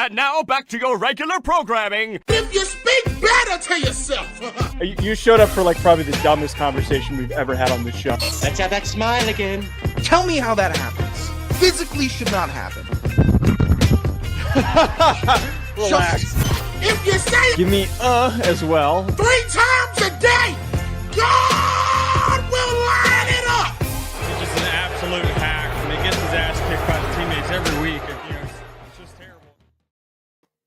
And now back to your regular programming. If you speak better to yourself. You showed up for probably the dumbest conversation we've ever had on this show. Let's have that smile again. Tell me how that happens. Physically should not happen. Relax. If you say it Give me as well. 3 times a day, God will line it up. He's just an absolute hack, and he gets his ass kicked by the teammates every week. It's just terrible.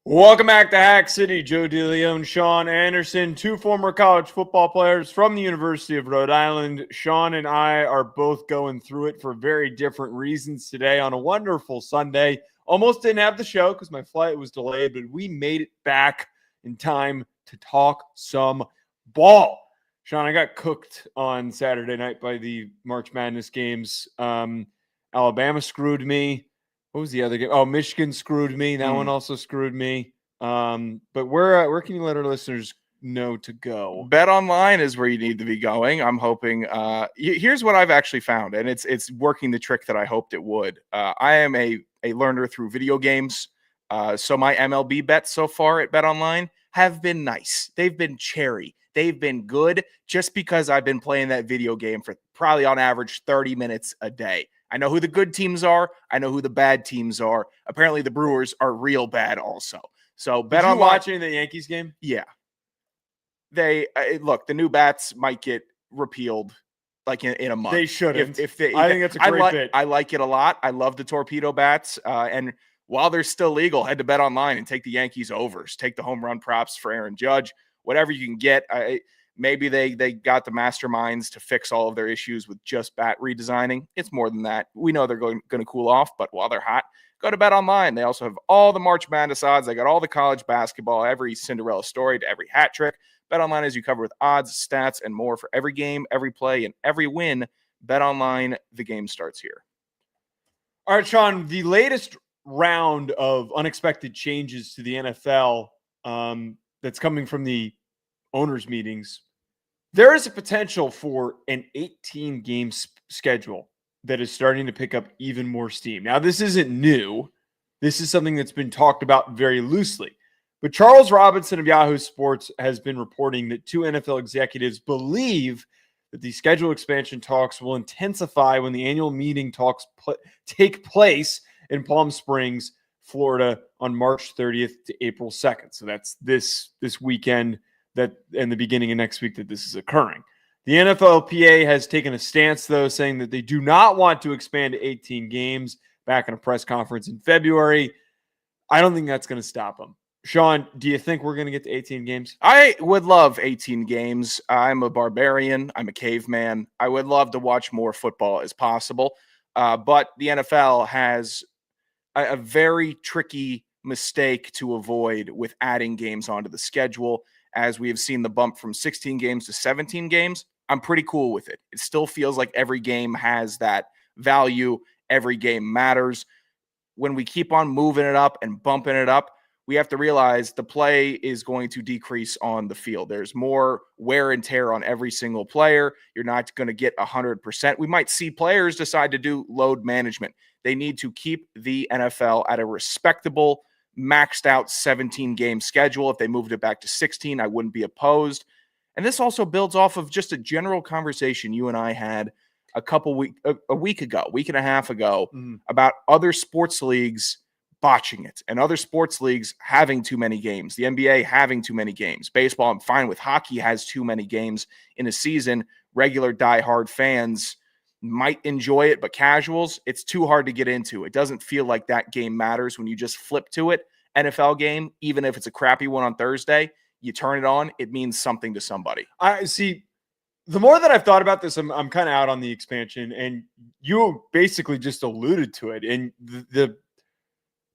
Welcome back to Hack City. Joe DeLeone, Sean Anderson, 2 former college football players from the University of Rhode Island. Sean and I are both going through it for very different reasons today on a wonderful Sunday. Almost didn't have the show because my flight was delayed, but we made it back in time to talk some ball. Sean, I got cooked on Saturday night by the March Madness games. Alabama screwed me. What was the other game? Oh, Michigan screwed me. That one also screwed me. But where can you let our listeners know to go? Bet Online is where you need to be going. I'm hoping. Here's what I've actually found, and it's working the trick that I hoped it would. I am a learner through video games. So my MLB bets so far at Bet Online have been nice. They've been cherry. They've been good just because I've been playing that video game for probably on average 30 minutes a day. I know who the good teams are. I know who the bad teams are. Apparently the Brewers are real bad also. So Bet Online. Did you watch any of the Yankees game? Yeah. They look, the new bats might get repealed in a month. They shouldn't. I think that's a great bit. I like it a lot. I love the torpedo bats. And while they're still legal, head to Bet Online and take the Yankees overs. Take the home run props for Aaron Judge. Whatever you can get. Maybe they got the masterminds to fix all of their issues with just bat redesigning. It's more than that. We know they're going to cool off, but while they're hot, go to Bet Online. They also have all the March Madness odds. They got all the college basketball, every Cinderella story to every hat trick. Bet Online is you cover with odds, stats, and more for every game, every play, and every win. Bet Online, the game starts here. All right, Sean, the latest round of unexpected changes to the NFL that's coming from the owners' meetings, there is a potential for an 18-game schedule that is starting to pick up even more steam. Now, this isn't new. This is something that's been talked about very loosely. But Charles Robinson of Yahoo Sports has been reporting that 2 NFL executives believe that the schedule expansion talks will intensify when the annual meeting talks take place in Palm Springs, Florida on March 30th to April 2nd. So that's this weekend and the beginning of next week that this is occurring. The NFLPA has taken a stance, though, saying that they do not want to expand to 18 games back in a press conference in February. I don't think that's going to stop them. Sean, do you think we're going to get to 18 games? I would love 18 games. I'm a barbarian. I'm a caveman. I would love to watch more football as possible. But the NFL has a very tricky mistake to avoid with adding games onto the schedule. As we have seen the bump from 16 games to 17 games, I'm pretty cool with it. It still feels like every game has that value. Every game matters. When we keep on moving it up and bumping it up, we have to realize the play is going to decrease on the field. There's more wear and tear on every single player. You're not going to get 100%. We might see players decide to do load management. They need to keep the NFL at a respectable, maxed out 17-game schedule. If they moved it back to 16, I wouldn't be opposed. And this also builds off of just a general conversation you and I had a week and a half ago about other sports leagues botching it and other sports leagues having too many games. The NBA having too many games. Baseball, I'm fine with. Hockey has too many games in a season. Regular diehard fans might enjoy it, but casuals, it's too hard to get into. It doesn't feel like that game matters when you just flip to it. NFL game, even if it's a crappy one on Thursday, you turn it on, it means something to somebody. I see. The more that I've thought about this, I'm kind of out on the expansion, and you basically just alluded to it. And the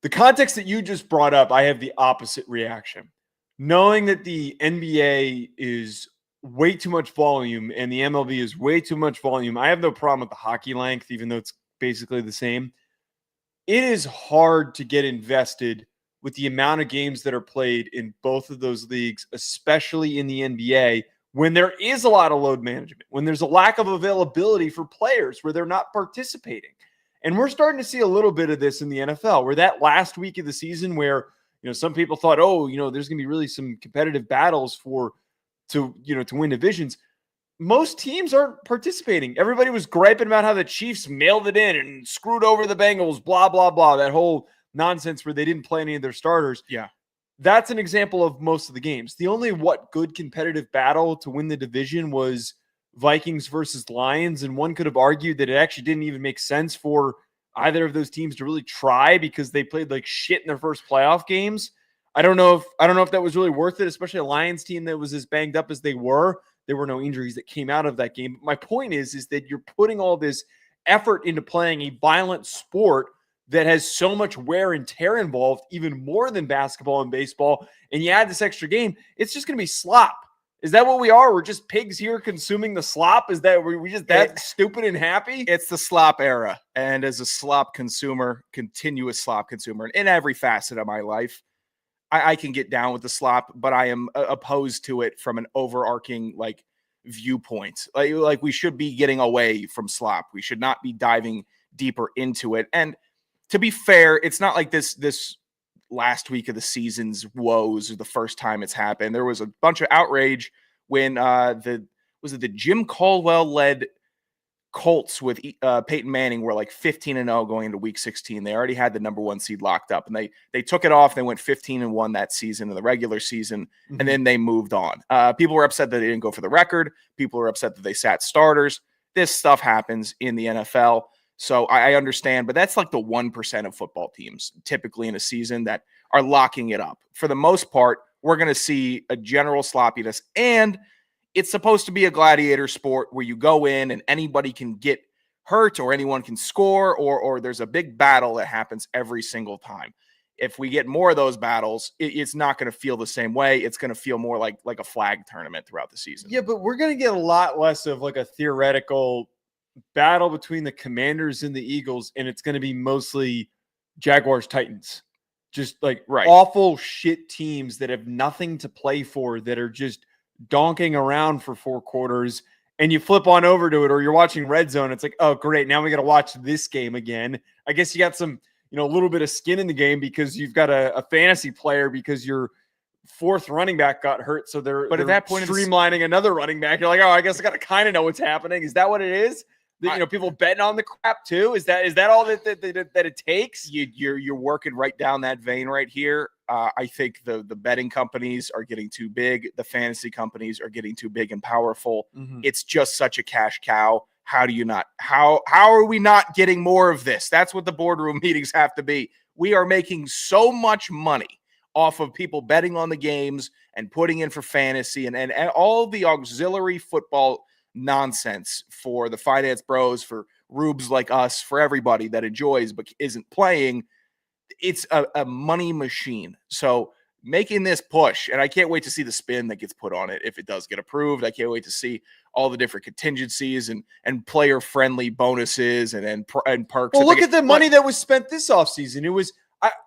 context that you just brought up, I have the opposite reaction. Knowing that the NBA is way too much volume and the MLB is way too much volume, I have no problem with the hockey length, even though it's basically the same. It is hard to get invested with the amount of games that are played in both of those leagues, especially in the NBA, when there is a lot of load management, when there's a lack of availability for players where they're not participating. And we're starting to see a little bit of this in the NFL, where that last week of the season where, some people thought, oh, there's going to be really some competitive battles to win divisions. Most teams aren't participating. Everybody was griping about how the Chiefs mailed it in and screwed over the Bengals, blah, blah, blah. That whole nonsense where they didn't play any of their starters. Yeah. That's an example of most of the games. The only good competitive battle to win the division was Vikings versus Lions. And one could have argued that it actually didn't even make sense for either of those teams to really try because they played like shit in their first playoff games. I don't know if that was really worth it, especially a Lions team that was as banged up as they were. There were no injuries that came out of that game. But my point is that you're putting all this effort into playing a violent sport that has so much wear and tear involved, even more than basketball and baseball, and you add this extra game, it's just going to be slop. Is that what we are? We're just pigs here consuming the slop? Is that we just that stupid and happy? It's the slop era. And as a slop consumer, continuous slop consumer, in every facet of my life, I can get down with the slop, but I am opposed to it from an overarching viewpoint. Like we should be getting away from slop. We should not be diving deeper into it. And to be fair, it's not like this last week of the season's woes or the first time it's happened. There was a bunch of outrage when the Jim Caldwell led Colts with Peyton Manning were like 15-0 going into week 16. They already had the number 1 seed locked up, and they took it off. They went 15-1 that season in the regular season, and then they moved on. People were upset that they didn't go for the record. People were upset that they sat starters. This stuff happens in the NFL. So I understand, but that's like the 1% of football teams typically in a season that are locking it up. For the most part, we're going to see a general sloppiness, and it's supposed to be a gladiator sport where you go in and anybody can get hurt or anyone can score or there's a big battle that happens every single time. If we get more of those battles, it's not going to feel the same way. It's going to feel more like a flag tournament throughout the season. Yeah, but we're going to get a lot less of like a theoretical battle between the Commanders and the Eagles, and it's going to be mostly Jaguars Titans, just like awful shit teams that have nothing to play for, that are just donking around for 4 quarters, and you flip on over to it, or you're watching Red Zone. It's like, oh great, now we got to watch this game again. I guess you got some a little bit of skin in the game because you've got a fantasy player because your 4th running back got hurt, so they're at that point streamlining another running back. You're like, oh, I guess I got to kind of know what's happening. Is that what it is? People betting on the crap too. Is that all that it takes? You're working right down that vein right here. I think the betting companies are getting too big. The fantasy companies are getting too big and powerful. Mm-hmm. It's just such a cash cow. How are we not getting more of this? That's what the boardroom meetings have to be. We are making so much money off of people betting on the games and putting in for fantasy and all the auxiliary football nonsense for the finance bros, for rubes like us, for everybody that enjoys but isn't playing. It's a money machine. So making this push, and I can't wait to see the spin that gets put on it if it does get approved. I can't wait to see all the different contingencies and player friendly bonuses and perks. Well, look at the money that was spent this offseason. It was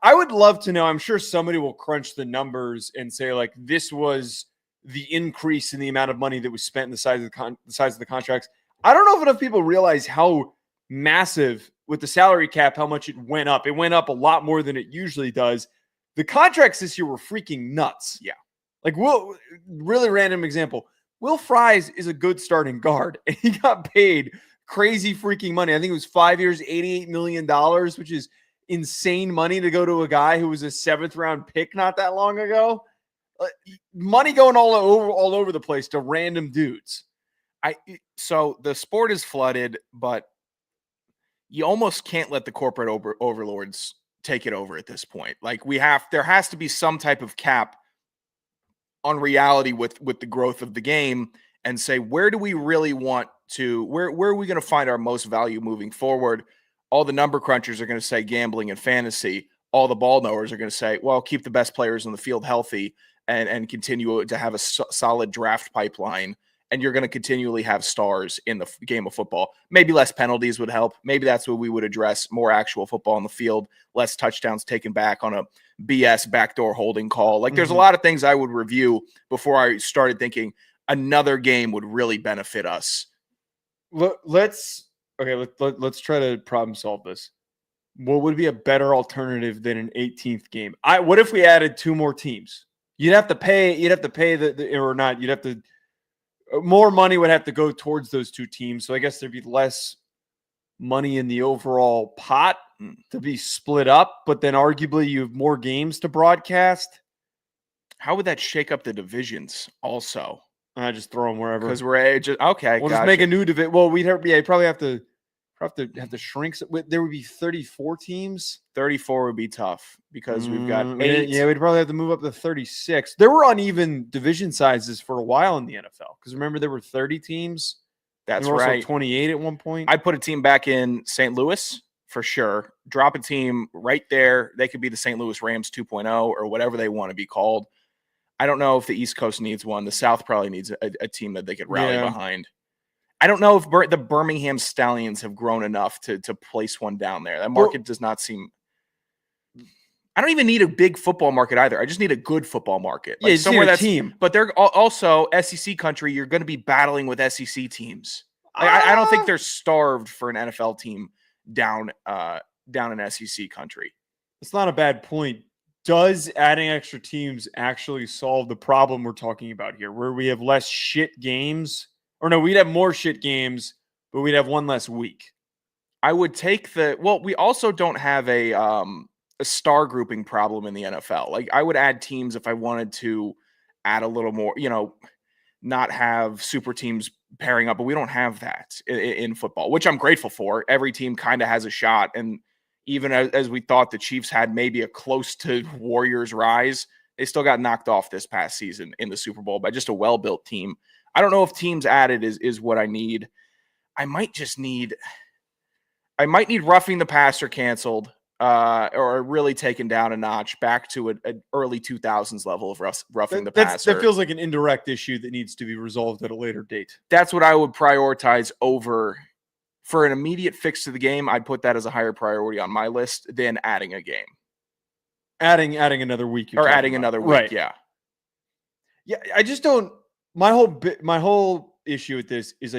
I would love to know. I'm sure somebody will crunch the numbers and say like this was the increase in the amount of money that was spent in the size of the contracts. I don't know if enough people realize how massive with the salary cap, how much it went up. It went up a lot more than it usually does. The contracts this year were freaking nuts. Yeah. Like really random example. Will Fries is a good starting guard, and he got paid crazy freaking money. I think it was 5 years, $88 million, which is insane money to go to a guy who was a 7th round pick not that long ago. Money going all over the place to random dudes. So the sport is flooded, but you almost can't let the corporate overlords take it over at this point. Like there has to be some type of cap on reality with the growth of the game, and say, where do we really want to, where are we going to find our most value moving forward? All the number crunchers are going to say gambling and fantasy. All the ball knowers are going to say, well, keep the best players on the field healthy and continue to have a solid draft pipeline. And you're going to continually have stars in the game of football. Maybe less penalties would help. Maybe that's what we would address. More actual football on the field, less touchdowns taken back on a BS backdoor holding call. Like there's a lot of things I would review before I started thinking another game would really benefit us. Let's try to problem solve this. what would be a better alternative than an 18th game? What if we added 2 more teams? You'd have to pay more money would have to go towards those 2 teams. So I guess there'd be less money in the overall pot to be split up, but then arguably you have more games to broadcast. How would that shake up the divisions also? I just throw them wherever. Because we're just okay. We'll just make a new division. Well, we'd probably have to shrink. There would be 34 teams. 34 would be tough because we've got 8. Yeah, we'd probably have to move up to 36. There were uneven division sizes for a while in the NFL because remember there were 30 teams. That's there were right. Also 28 at one point. I'd put a team back in St. Louis for sure. Drop a team right there. They could be the St. Louis Rams 2.0 or whatever they want to be called. I don't know if the East Coast needs one. The South probably needs a team that they could rally behind. I don't know if the Birmingham Stallions have grown enough to place one down there. That market does not seem. I don't even need a big football market either. I just need a good football market. Like somewhere that's team. But they're also SEC country. You're going to be battling with SEC teams. I don't think they're starved for an NFL team down in SEC country. It's not a bad point. Does adding extra teams actually solve the problem we're talking about here, where we have less shit games? Or no, we'd have more shit games, but we'd have one less week. I would take we also don't have a star grouping problem in the NFL. Like I would add teams if I wanted to add a little more, not have super teams pairing up, but we don't have that in football, which I'm grateful for. Every team kind of has a shot. And even as we thought the Chiefs had maybe a close to Warriors rise, they still got knocked off this past season in the Super Bowl by just a well-built team. I don't know if teams added is what I need. I might need roughing the passer canceled or really taken down a notch back to an early 2000s level of roughing the passer. That feels like an indirect issue that needs to be resolved at a later date. That's what I would prioritize over. For an immediate fix to the game, I'd put that as a higher priority on my list than adding a game. Adding another week. Or adding another week, right. Yeah. Yeah, I just don't – my whole issue with this is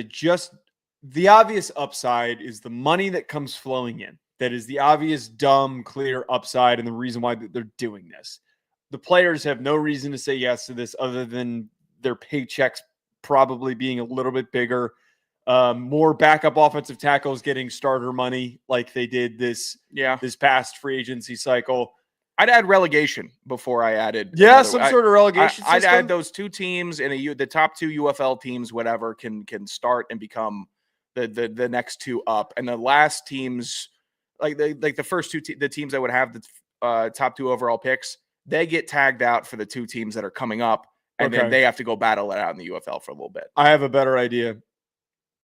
the obvious upside is the money that comes flowing in. That is the obvious, dumb, clear upside and the reason why they're doing this. The players have no reason to say yes to this other than their paychecks probably being a little bit bigger. More backup offensive tackles getting starter money like they did this past free agency cycle. I'd add relegation before I added. Some sort of relegation I'd system. add those 2 teams and the top 2 UFL teams, whatever, can start and become the next 2 up. And the last teams, like the first 2 the teams that would have the top 2 overall picks, they get tagged out for the 2 teams that are coming up, and then they have to go battle it out in the UFL for a little bit. I have a better idea.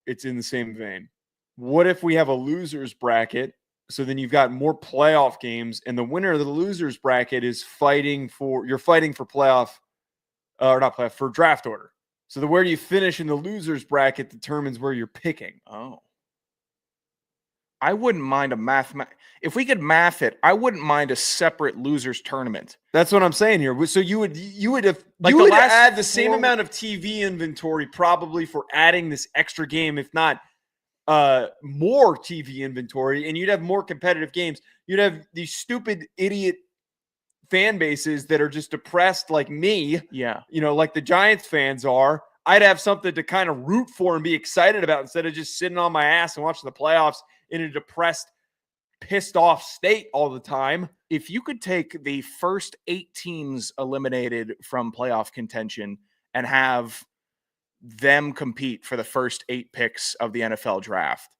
It's in the same vein. What if we have a losers bracket? So then you've got more playoff games, and the winner of the losers bracket is fighting for playoff, or not playoff, for draft order. So where you finish in the losers bracket determines where you're picking. Oh, I wouldn't mind if we could math it. I wouldn't mind a separate losers tournament. That's what I'm saying here. So you would add the same amount of TV inventory probably for adding this extra game, if not more TV inventory, and you'd have more competitive games. You'd have these stupid idiot fan bases that are just depressed like me. Yeah. Like the Giants fans are. I'd have something to kind of root for and be excited about instead of just sitting on my ass and watching the playoffs in a depressed, pissed off state all the time. If you could take the first 8 teams eliminated from playoff contention and have them compete for the first 8 picks of the NFL draft,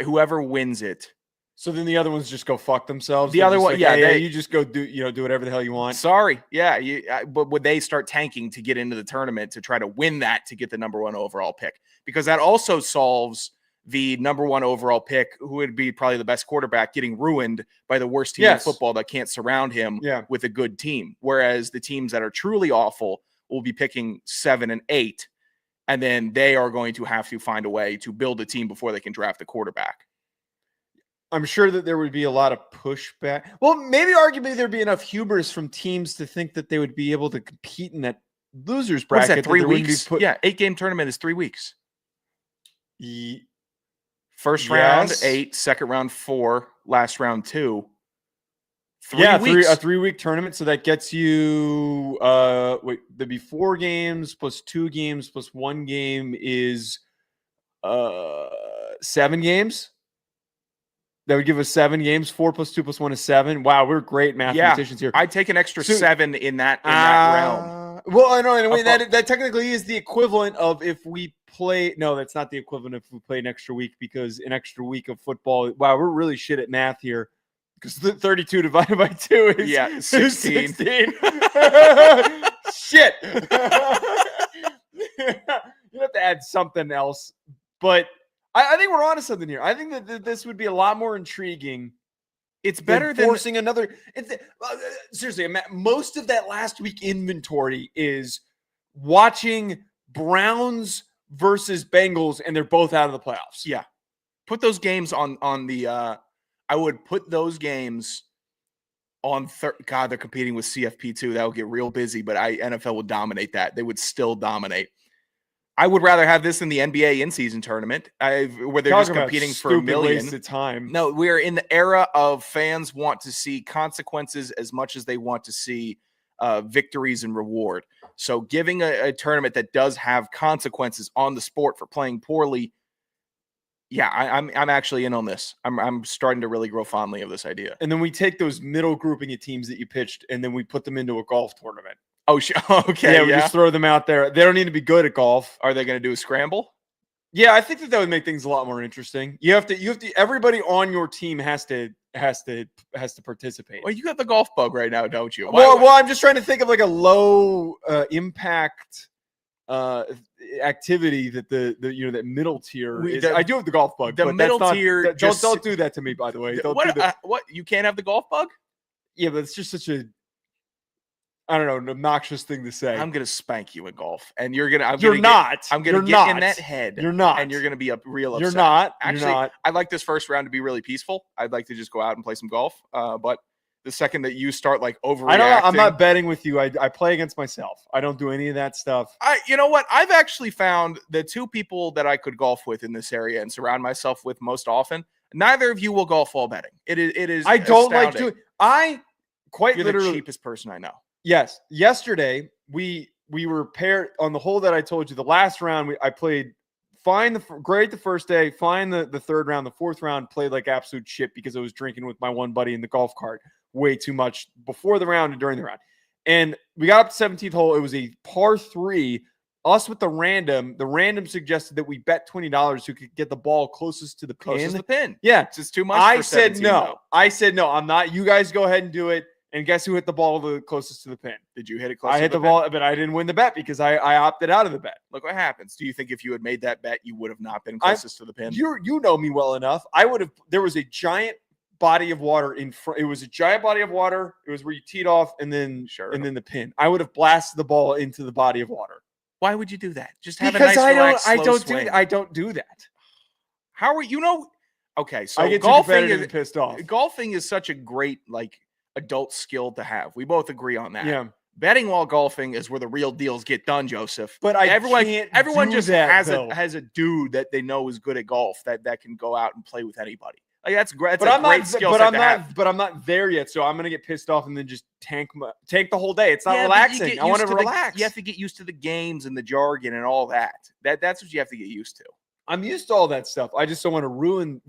whoever wins it. So then the other ones just go fuck themselves. The other one, you just go do whatever the hell you want. Sorry, but would they start tanking to get into the tournament to try to win that to get the number 1 overall pick? Because that also solves the number 1 overall pick, who would be probably the best quarterback, getting ruined by the worst team in football that can't surround him with a good team. Whereas the teams that are truly awful will be picking 7 and 8, and then they are going to have to find a way to build a team before they can draft a quarterback. I'm sure that there would be a lot of pushback. Well, maybe arguably there'd be enough hubris from teams to think that they would be able to compete in that losers bracket. What is that, 3 weeks? 8-game tournament is 3 weeks. First round, Yes. 8. Second round, 4. Last round, 2. 3 Yeah, weeks. a 3-week tournament. So that gets you there'd be 4 games plus 2 games plus 1 game is 7 games. That would give us 7 games. 4 plus 2 plus 1 is 7. Wow, we're great mathematicians here. I'd take an extra So- 7 in that realm. Well, I know. Anyway, that technically is the equivalent of if we play. No, that's not the equivalent if we play an extra week, because an extra week of football. Wow, we're really shit at math here. Because 32 divided by 2 is 16. 16. Shit. You have to add something else. But I think we're onto something here. I think that this would be a lot more intriguing. It's better than forcing another. Seriously, most of that last week inventory is watching Browns versus Bengals, and they're both out of the playoffs. Yeah. Put those games on the I would put those games on God, they're competing with CFP too. That would get real busy, but NFL would dominate that. They would still dominate. I would rather have this in the NBA in-season tournament, where they're just competing for a million. Waste of time. No, we're in the era of fans want to see consequences as much as they want to see victories and reward. So giving a tournament that does have consequences on the sport for playing poorly, yeah, I'm actually in on this. I'm starting to really grow fondly of this idea. And then we take those middle grouping of teams that you pitched, and then we put them into a golf tournament. Oh, okay. Yeah, we just throw them out there. They don't need to be good at golf. Are they going to do a scramble? Yeah, I think that would make things a lot more interesting. You have to. Everybody on your team has to participate. Well, you got the golf bug right now, don't you? Well, I'm just trying to think of like a low impact activity that that middle tier is. I do have the golf bug. The but middle that's not, tier. Don't do that to me, by the way. What? You can't have the golf bug? Yeah, but it's just such a, I don't know, an obnoxious thing to say. I'm gonna spank you in golf, and you're gonna. I'm You're gonna not. I'm gonna You're get not. in that head. You're not. And you're gonna be real upset. You're not. Actually, You're not. I'd like this first round to be really peaceful. I'd like to just go out and play some golf. But the second that you start like overreacting, I don't. I'm not betting with you. I play against myself. I don't do any of that stuff. You know what? I've actually found the 2 people that I could golf with in this area and surround myself with most often. Neither of you will golf while betting. It is. I don't like astounding. doing. You're the cheapest person I know. Yes. Yesterday we were paired on the hole that I told you. The last round I played fine. Great the first day. Fine the third round. The fourth round played like absolute shit because I was drinking with my one buddy in the golf cart way too much before the round and during the round. And we got up to 17th hole. It was a par 3. Us with the random suggested that we bet $20 who could get the ball closest to the pin. Closest to the pin. Yeah. It's just too much. I for said 17, no. though. I said no. I'm not. You guys go ahead and do it. And guess who hit the ball the closest to the pin? Did you hit it close? I hit the ball, but I didn't win the bet because I opted out of the bet. Look what happens. Do you think if you had made that bet, you would have not been closest to the pin? You know me well enough. I would have. There was a giant body of water in front. It was a giant body of water. It was where you teed off and then the pin. I would have blasted the ball into the body of water. Why would you do that? Just have Because a nice relaxed, I slow don't swing. do. I don't do that. How are you know? Okay, so I get too golfing competitive is and pissed off. golfing is such a great adult skill to have. We both agree on that. Yeah. Betting while golfing is where the real deals get done, Joseph. But everyone do just that, has a dude that they know is good at golf that can go out and play with anybody. Like that's great. But I'm not there yet, so I'm gonna get pissed off and then just tank the whole day. It's not relaxing. I want to relax. You have to get used to the games and the jargon and all that. That's what you have to get used to. I'm used to all that stuff. I just don't want to ruin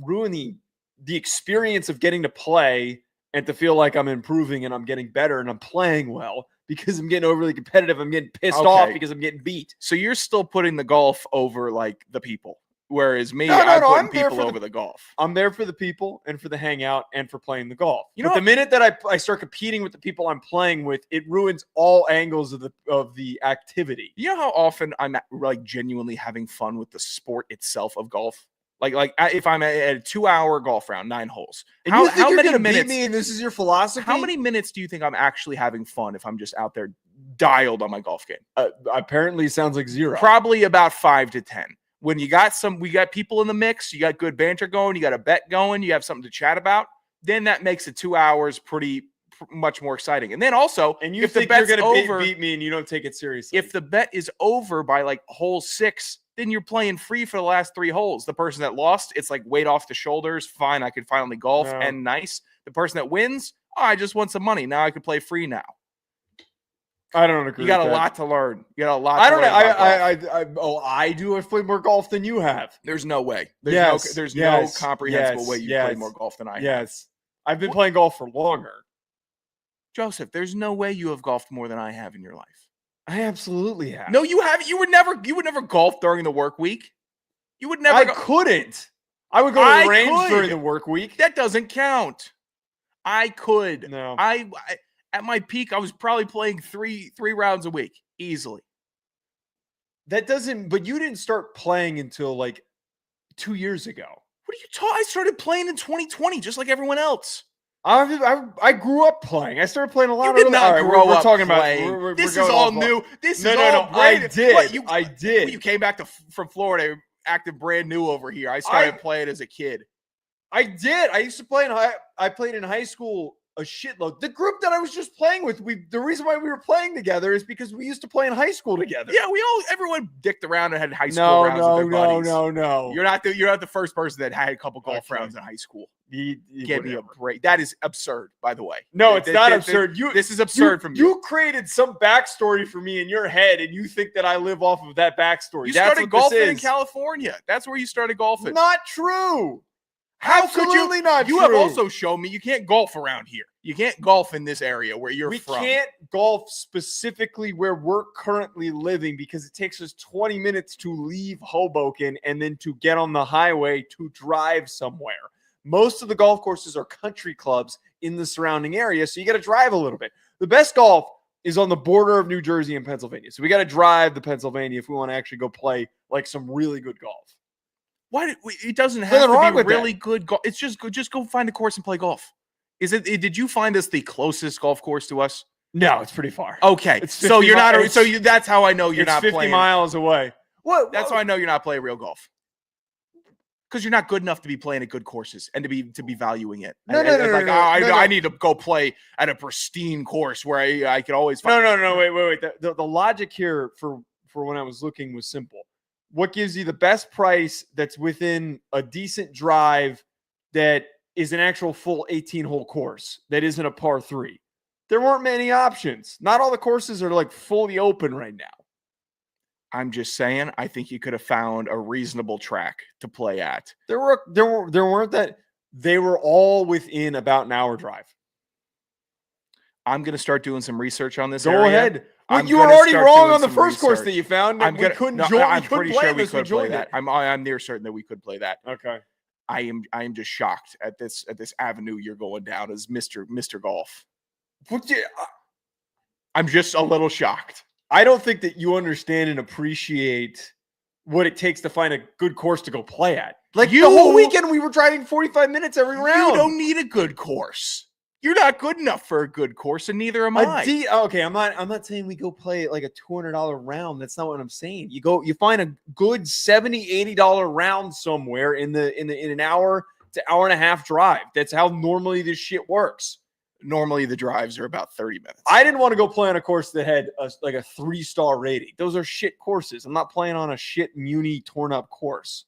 the experience of getting to play and to feel like I'm improving and I'm getting better and I'm playing well because I'm getting overly competitive. I'm getting pissed off because I'm getting beat. So you're still putting the golf over like the people. Whereas me, I'm putting there people over the golf. I'm there for the people and for the hangout and for playing the golf. But the minute that I start competing with the people I'm playing with, it ruins all angles of the activity. You know how often I'm like genuinely having fun with the sport itself of golf? Like if I'm at a 2-hour golf round, 9 holes. And how many minutes? Beat me and this is your philosophy? How many minutes do you think I'm actually having fun if I'm just out there dialed on my golf game? Apparently, it sounds like 0. Probably about 5 to 10. When we got people in the mix, you got good banter going, you got a bet going, you have something to chat about, then that makes it 2 hours much more exciting. And then also, and you if think the bet's you're going over, to beat me and you don't take it seriously. If the bet is over by like hole 6, then you're playing free for the last 3 holes. The person that lost, it's like weight off the shoulders. Fine, I could finally golf and nice. The person that wins, I just want some money. Now I can play free now. I don't agree. You got with a that. lot to learn. You got a lot. I don't know. I I do. I've played more golf than you have. There's no way. There's no comprehensible way you play more golf than I have. Yes, I've been playing golf for longer. Joseph, there's no way you have golfed more than I have in your life. I absolutely have. No, you haven't. You would never golf during the work week. You would never. I couldn't. I would go to the range during the work week. That doesn't count. I could. No. I at my peak, I was probably playing three rounds a week easily. That doesn't. But you didn't start playing until like 2 years ago. What are you talking? I started playing in 2020, just like everyone else. I grew up playing. I started playing a lot. You did not grow up talking playing. About. This is all new. This is all no. brand. I did. What, I did. You came back from Florida, acting brand new over here. I started playing as a kid. I did. I used to play I played in high school a shitload. The group that I was just playing with, the reason why we were playing together is because we used to play in high school together. Yeah, everyone dicked around and had high school rounds with their buddies. No. You're not the first person that had a couple golf rounds in high school. Give me a break. That is absurd, by the way. No, it's not absurd. This is absurd from you. You created some backstory for me in your head, and you think that I live off of that backstory. You started golfing in California. That's where you started golfing. Not true. Absolutely not you true. Have also shown me you can't golf around here. You can't golf in this area where you're from. We can't golf specifically where we're currently living because it takes us 20 minutes to leave Hoboken and then to get on the highway to drive somewhere. Most of the golf courses are country clubs in the surrounding area, so you got to drive a little bit. The best golf is on the border of New Jersey and Pennsylvania. So we got to drive to Pennsylvania if we want to actually go play like some really good golf. Why? It doesn't have to be really good golf. It's just go find a course and play golf. Did you find us the closest golf course to us? No, it's pretty far. Okay, so you're not. That's how I know you're not 50 playing. 50 miles away. What? That's how I know you're not playing real golf. Because you're not good enough to be playing at good courses and to be valuing it. No. I need to go play at a pristine course where I could always find. No. Wait. The logic here for when I was looking was simple. What gives you the best price that's within a decent drive that is an actual full 18-hole course that isn't a par 3? There weren't many options. Not all the courses are like fully open right now. I'm just saying, I think you could have found a reasonable track to play at. There weren't that. They were all within about an hour drive. I'm going to start doing some research on this. Go ahead. Well, you were already wrong on the first course that you found. I'm pretty sure we could play that. I'm near certain that we could play that. Okay. I am just shocked at this avenue you're going down as Mr. Golf. I'm just a little shocked. I don't think that you understand and appreciate what it takes to find a good course to go play at. Like the whole weekend, we were driving 45 minutes every round. You don't need a good course. You're not good enough for a good course, and neither am I. Okay, I'm not saying we go play like a $200 round. That's not what I'm saying. You find a good $70, $80 round somewhere in an hour to hour and a half drive. That's how normally this shit works. Normally the drives are about 30 minutes. I didn't want to go play on a course that had a 3-star rating. Those are shit courses. I'm not playing on a shit Muni torn up course.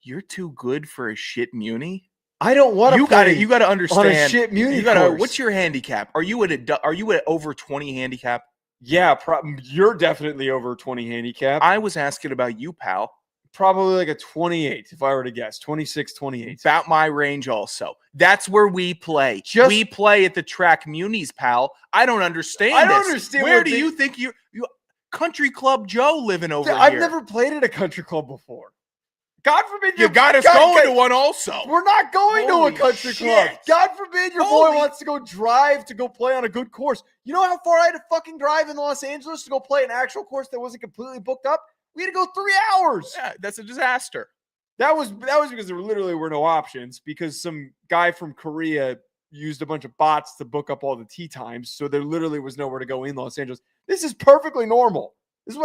You're too good for a shit Muni? I don't want to play. You got to understand. On a shit Muni course. What's your handicap? Are you at over 20 handicap? Yeah, you're definitely over 20 handicap. I was asking about you, pal. Probably like a 28, if I were to guess. 26, 28. About my range also. That's where we play. We play at the track Munis, pal. I don't understand I don't understand. Where do you think you Country Club Joe living over here? I've never played at a country club before. God forbid you got us going to one also. We're not going to a country club. God forbid your boy wants to go drive to go play on a good course. You know how far I had to fucking drive in Los Angeles to go play an actual course that wasn't completely booked up? We had to go 3 hours. Yeah, that's a disaster. That was because there literally were no options because some guy from Korea used a bunch of bots to book up all the tee times. So there literally was nowhere to go in Los Angeles. This is perfectly normal. This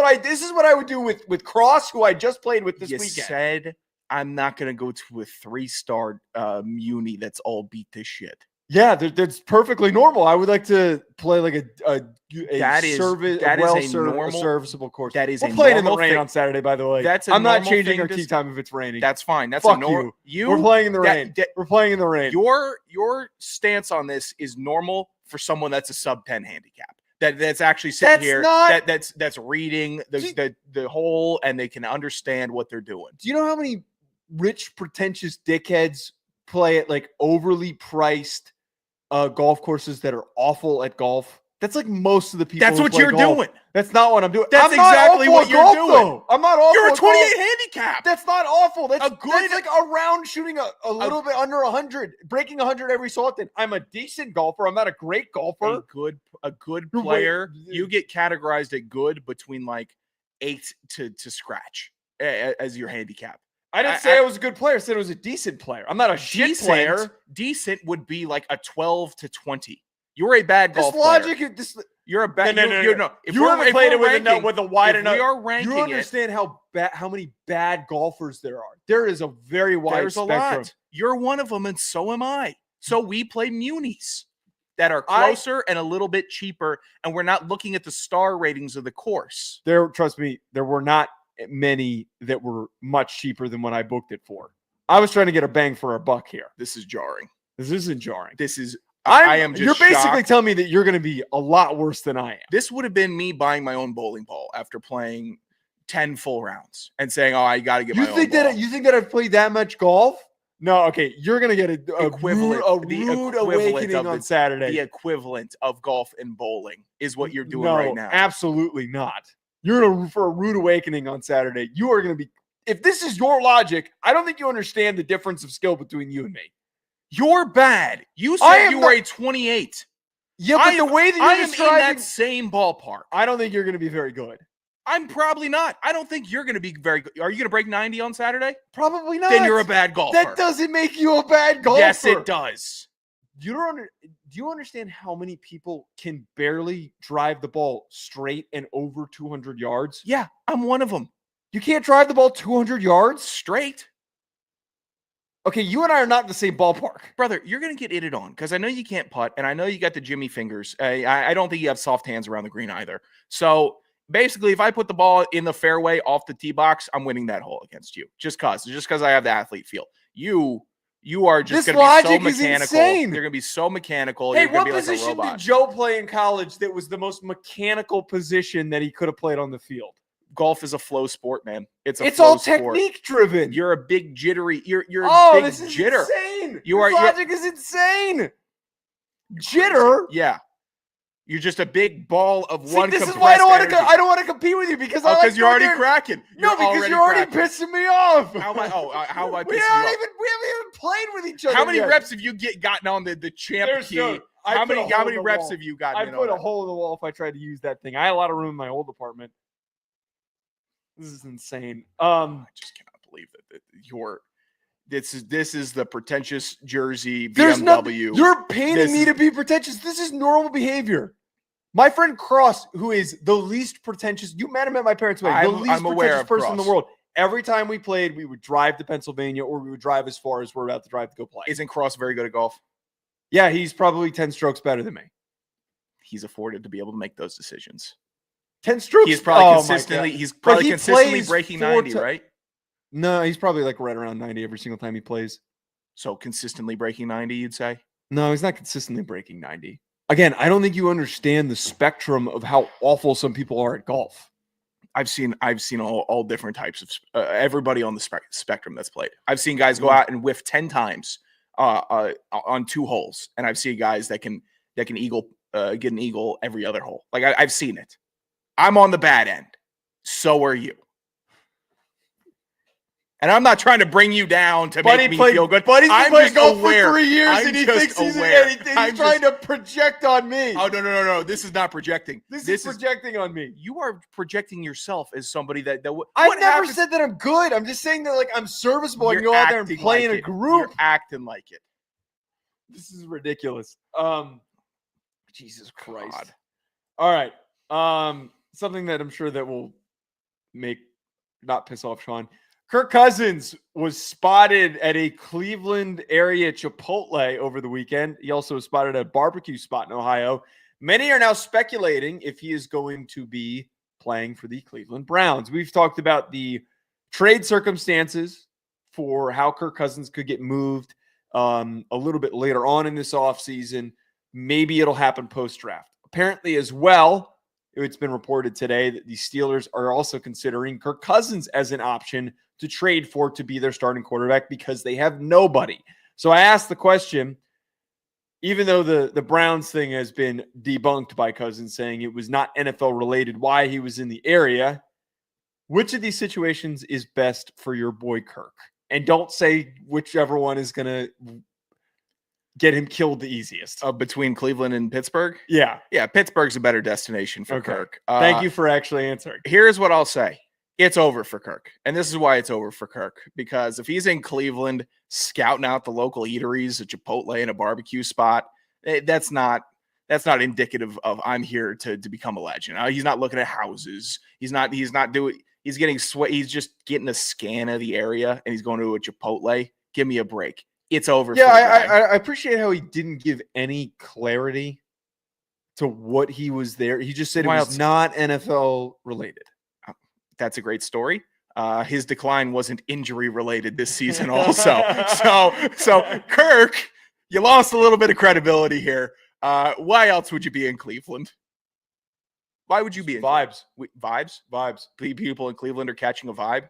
is what I would do with Cross, who I just played with this weekend. You said I'm not going to go to a 3-star Muni that's all beat to shit. Yeah, that's perfectly normal. I would like to play like a serviceable course. That is we're a playing in the normal rain thing. on Saturday, by the way. That's a I'm not normal changing thing our to tee time if it's raining. That's fine. That's Fuck a you. We're playing in the rain. We're playing in the rain. Your stance on this is normal for someone that's a sub 10 handicap. That's actually sitting here. That's reading the whole, and they can understand what they're doing. Do you know how many rich, pretentious dickheads play at like overly priced golf courses that are awful at golf? That's like most of the people. That's who what play you're golf. doing. That's not what I'm doing. That's exactly what you're doing. Though. I'm not awful. You're a at 28 golf. handicap. That's not awful. That's good- like a round shooting a little bit under 100, breaking 100 every so often. I'm a decent golfer. I'm not a great golfer. A good player. You get categorized at good between like 8 to scratch as your handicap. I didn't say I was a good player. I said I was a decent player. I'm not a shit player. Decent would be like a 12 to 20. You're a bad golf This logic player. is this. You're a bad. No. If You we're- haven't if played we're it with a wide enough. We are ranking You understand how many bad golfers there are. There is a very wide There's spectrum. a lot. You're one of them, and so am I. So we play munis that are closer and a little bit cheaper, and we're not looking at the star ratings of the course. Trust me, there were not many that were much cheaper than what I booked it for. I was trying to get a bang for a buck here. This is jarring. This isn't jarring. This is. You're basically telling me that you're going to be a lot worse than I am. This would have been me buying my own bowling ball after playing 10 full rounds and saying, "Oh, I got to get my own ball." You think that I've played that much golf? No, okay. You're going to get a equivalent rude awakening on Saturday. The equivalent of golf and bowling is what you're doing no, right now. Absolutely not. You're for a rude awakening on Saturday. You are going to be. If this is your logic, I don't think you understand the difference of skill between you and me. You're bad. You said you were a 28. Yeah, but the way that you're describing in that same ballpark. I don't think you're going to be very good. I'm probably not. I don't think you're going to be very good. Are you going to break 90 on Saturday? Probably not. Then you're a bad golfer. That doesn't make you a bad golfer. Yes, it does. Do you understand how many people can barely drive the ball straight and over 200 yards? Yeah, I'm one of them. You can't drive the ball 200 yards straight? Okay, you and I are not in the same ballpark. Brother, you're going to get itted on because I know you can't putt, and I know you got the Jimmy fingers. I don't think you have soft hands around the green either. So basically, if I put the ball in the fairway off the tee box, I'm winning that hole against you. Just because I have the athlete feel. You are just going to be so mechanical. You're going to be so mechanical. Hey, you're going what to be like a position robot. did Joe play in college that was the most mechanical position that he could have played on the field? Golf is a flow sport, man. It's all technique driven. You're a big jittery. You're a big this is jitter. Insane. Your logic is insane. Jitter. Yeah. You're just a big ball of See, one. This is why I don't want to compete with you because because you're already cracking. Because you're already pissing me off. How am I pissing we you haven't off? even played with each other. How many yet? reps have you gotten on the champ key? How many reps have you gotten? I put a hole in the wall if I tried to use that thing. I had a lot of room in my old apartment. This is insane. I just cannot believe that this is the pretentious Jersey BMW. You're painting me to be pretentious. This is normal behavior. My friend Cross, who is the least pretentious, you met him at my parents' wedding. The least pretentious person in the world. Every time we played, we would drive to Pennsylvania or we would drive as far as we're about to drive to go play. Isn't Cross very good at golf? Yeah, he's probably 10 strokes better than me. He's afforded to be able to make those decisions. 10 strokes. He's probably consistently breaking 90, right? No, he's probably like right around 90 every single time he plays. So consistently breaking 90, you'd say? No, he's not consistently breaking 90. Again, I don't think you understand the spectrum of how awful some people are at golf. I've seen all different types of everybody on the spectrum that's played. I've seen guys go out and whiff 10 times on 2 holes, and I've seen guys that can get an eagle every other hole. Like I've seen it. I'm on the bad end. So are you. And I'm not trying to bring you down to make me feel good. Buddy's been playing golf for 3 years I'm and he thinks he's trying to project on me. Oh, no. This is not projecting. This is projecting on me. You are projecting yourself as somebody that I never said that I'm good. I'm just saying that like I'm serviceable. I can go out there and play in a group. You're acting like it. This is ridiculous. Jesus Christ. All right. Something that I'm sure that will not piss off Sean. Kirk Cousins was spotted at a Cleveland area Chipotle over the weekend. He also was spotted at a barbecue spot in Ohio. Many are now speculating if he is going to be playing for the Cleveland Browns. We've talked about the trade circumstances for how Kirk Cousins could get moved a little bit later on in this offseason. Maybe it'll happen post-draft. Apparently as well, it's been reported today that the Steelers are also considering Kirk Cousins as an option to trade for to be their starting quarterback because they have nobody. So I asked the question, even though the Browns thing has been debunked by Cousins saying it was not NFL related, why he was in the area, which of these situations is best for your boy Kirk? And don't say whichever one is going to get him killed the easiest. Between Cleveland and Pittsburgh? Yeah. Yeah, Pittsburgh's a better destination for Kirk. Thank you for actually answering. Here's what I'll say. It's over for Kirk. And this is why it's over for Kirk. Because if he's in Cleveland scouting out the local eateries, a Chipotle and a barbecue spot, that's not indicative of I'm here to become a legend. He's not looking at houses. He's just getting a scan of the area and he's going to a Chipotle. Give me a break. It's over. Yeah, I appreciate how he didn't give any clarity to what he was there. He just said it was not NFL related. That's a great story. His decline wasn't injury related this season also. so Kirk, you lost a little bit of credibility here. Why else would you be in Cleveland? Why would you be in vibes? Vibes. People in Cleveland are catching a vibe.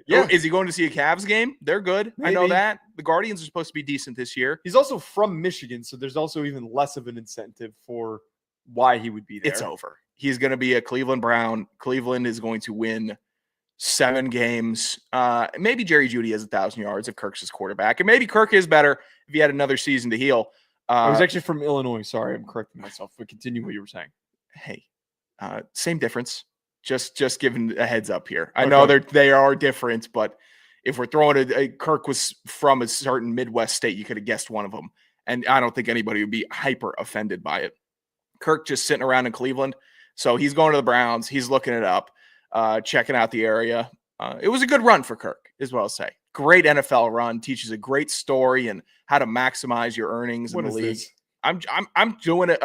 Yeah. Is he going to see a Cavs game? They're good. Maybe. I know that. The Guardians are supposed to be decent this year. He's also from Michigan, so there's also even less of an incentive for why he would be there. It's over. He's going to be a Cleveland Brown. Cleveland is going to win 7 games. Maybe Jerry Jeudy has 1,000 yards if Kirk's his quarterback. And maybe Kirk is better if he had another season to heal. I was actually from Illinois. Sorry, I'm correcting myself. But continue what you were saying. Hey, same difference. Just giving a heads up here. I know they are different, but if we're throwing Kirk was from a certain Midwest state, you could have guessed one of them. And I don't think anybody would be hyper offended by it. Kirk just sitting around in Cleveland. So he's going to the Browns. He's looking it up, checking out the area. It was a good run for Kirk, is what I'll say. Great NFL run. Teaches a great story and how to maximize your earnings in the league. This? I'm doing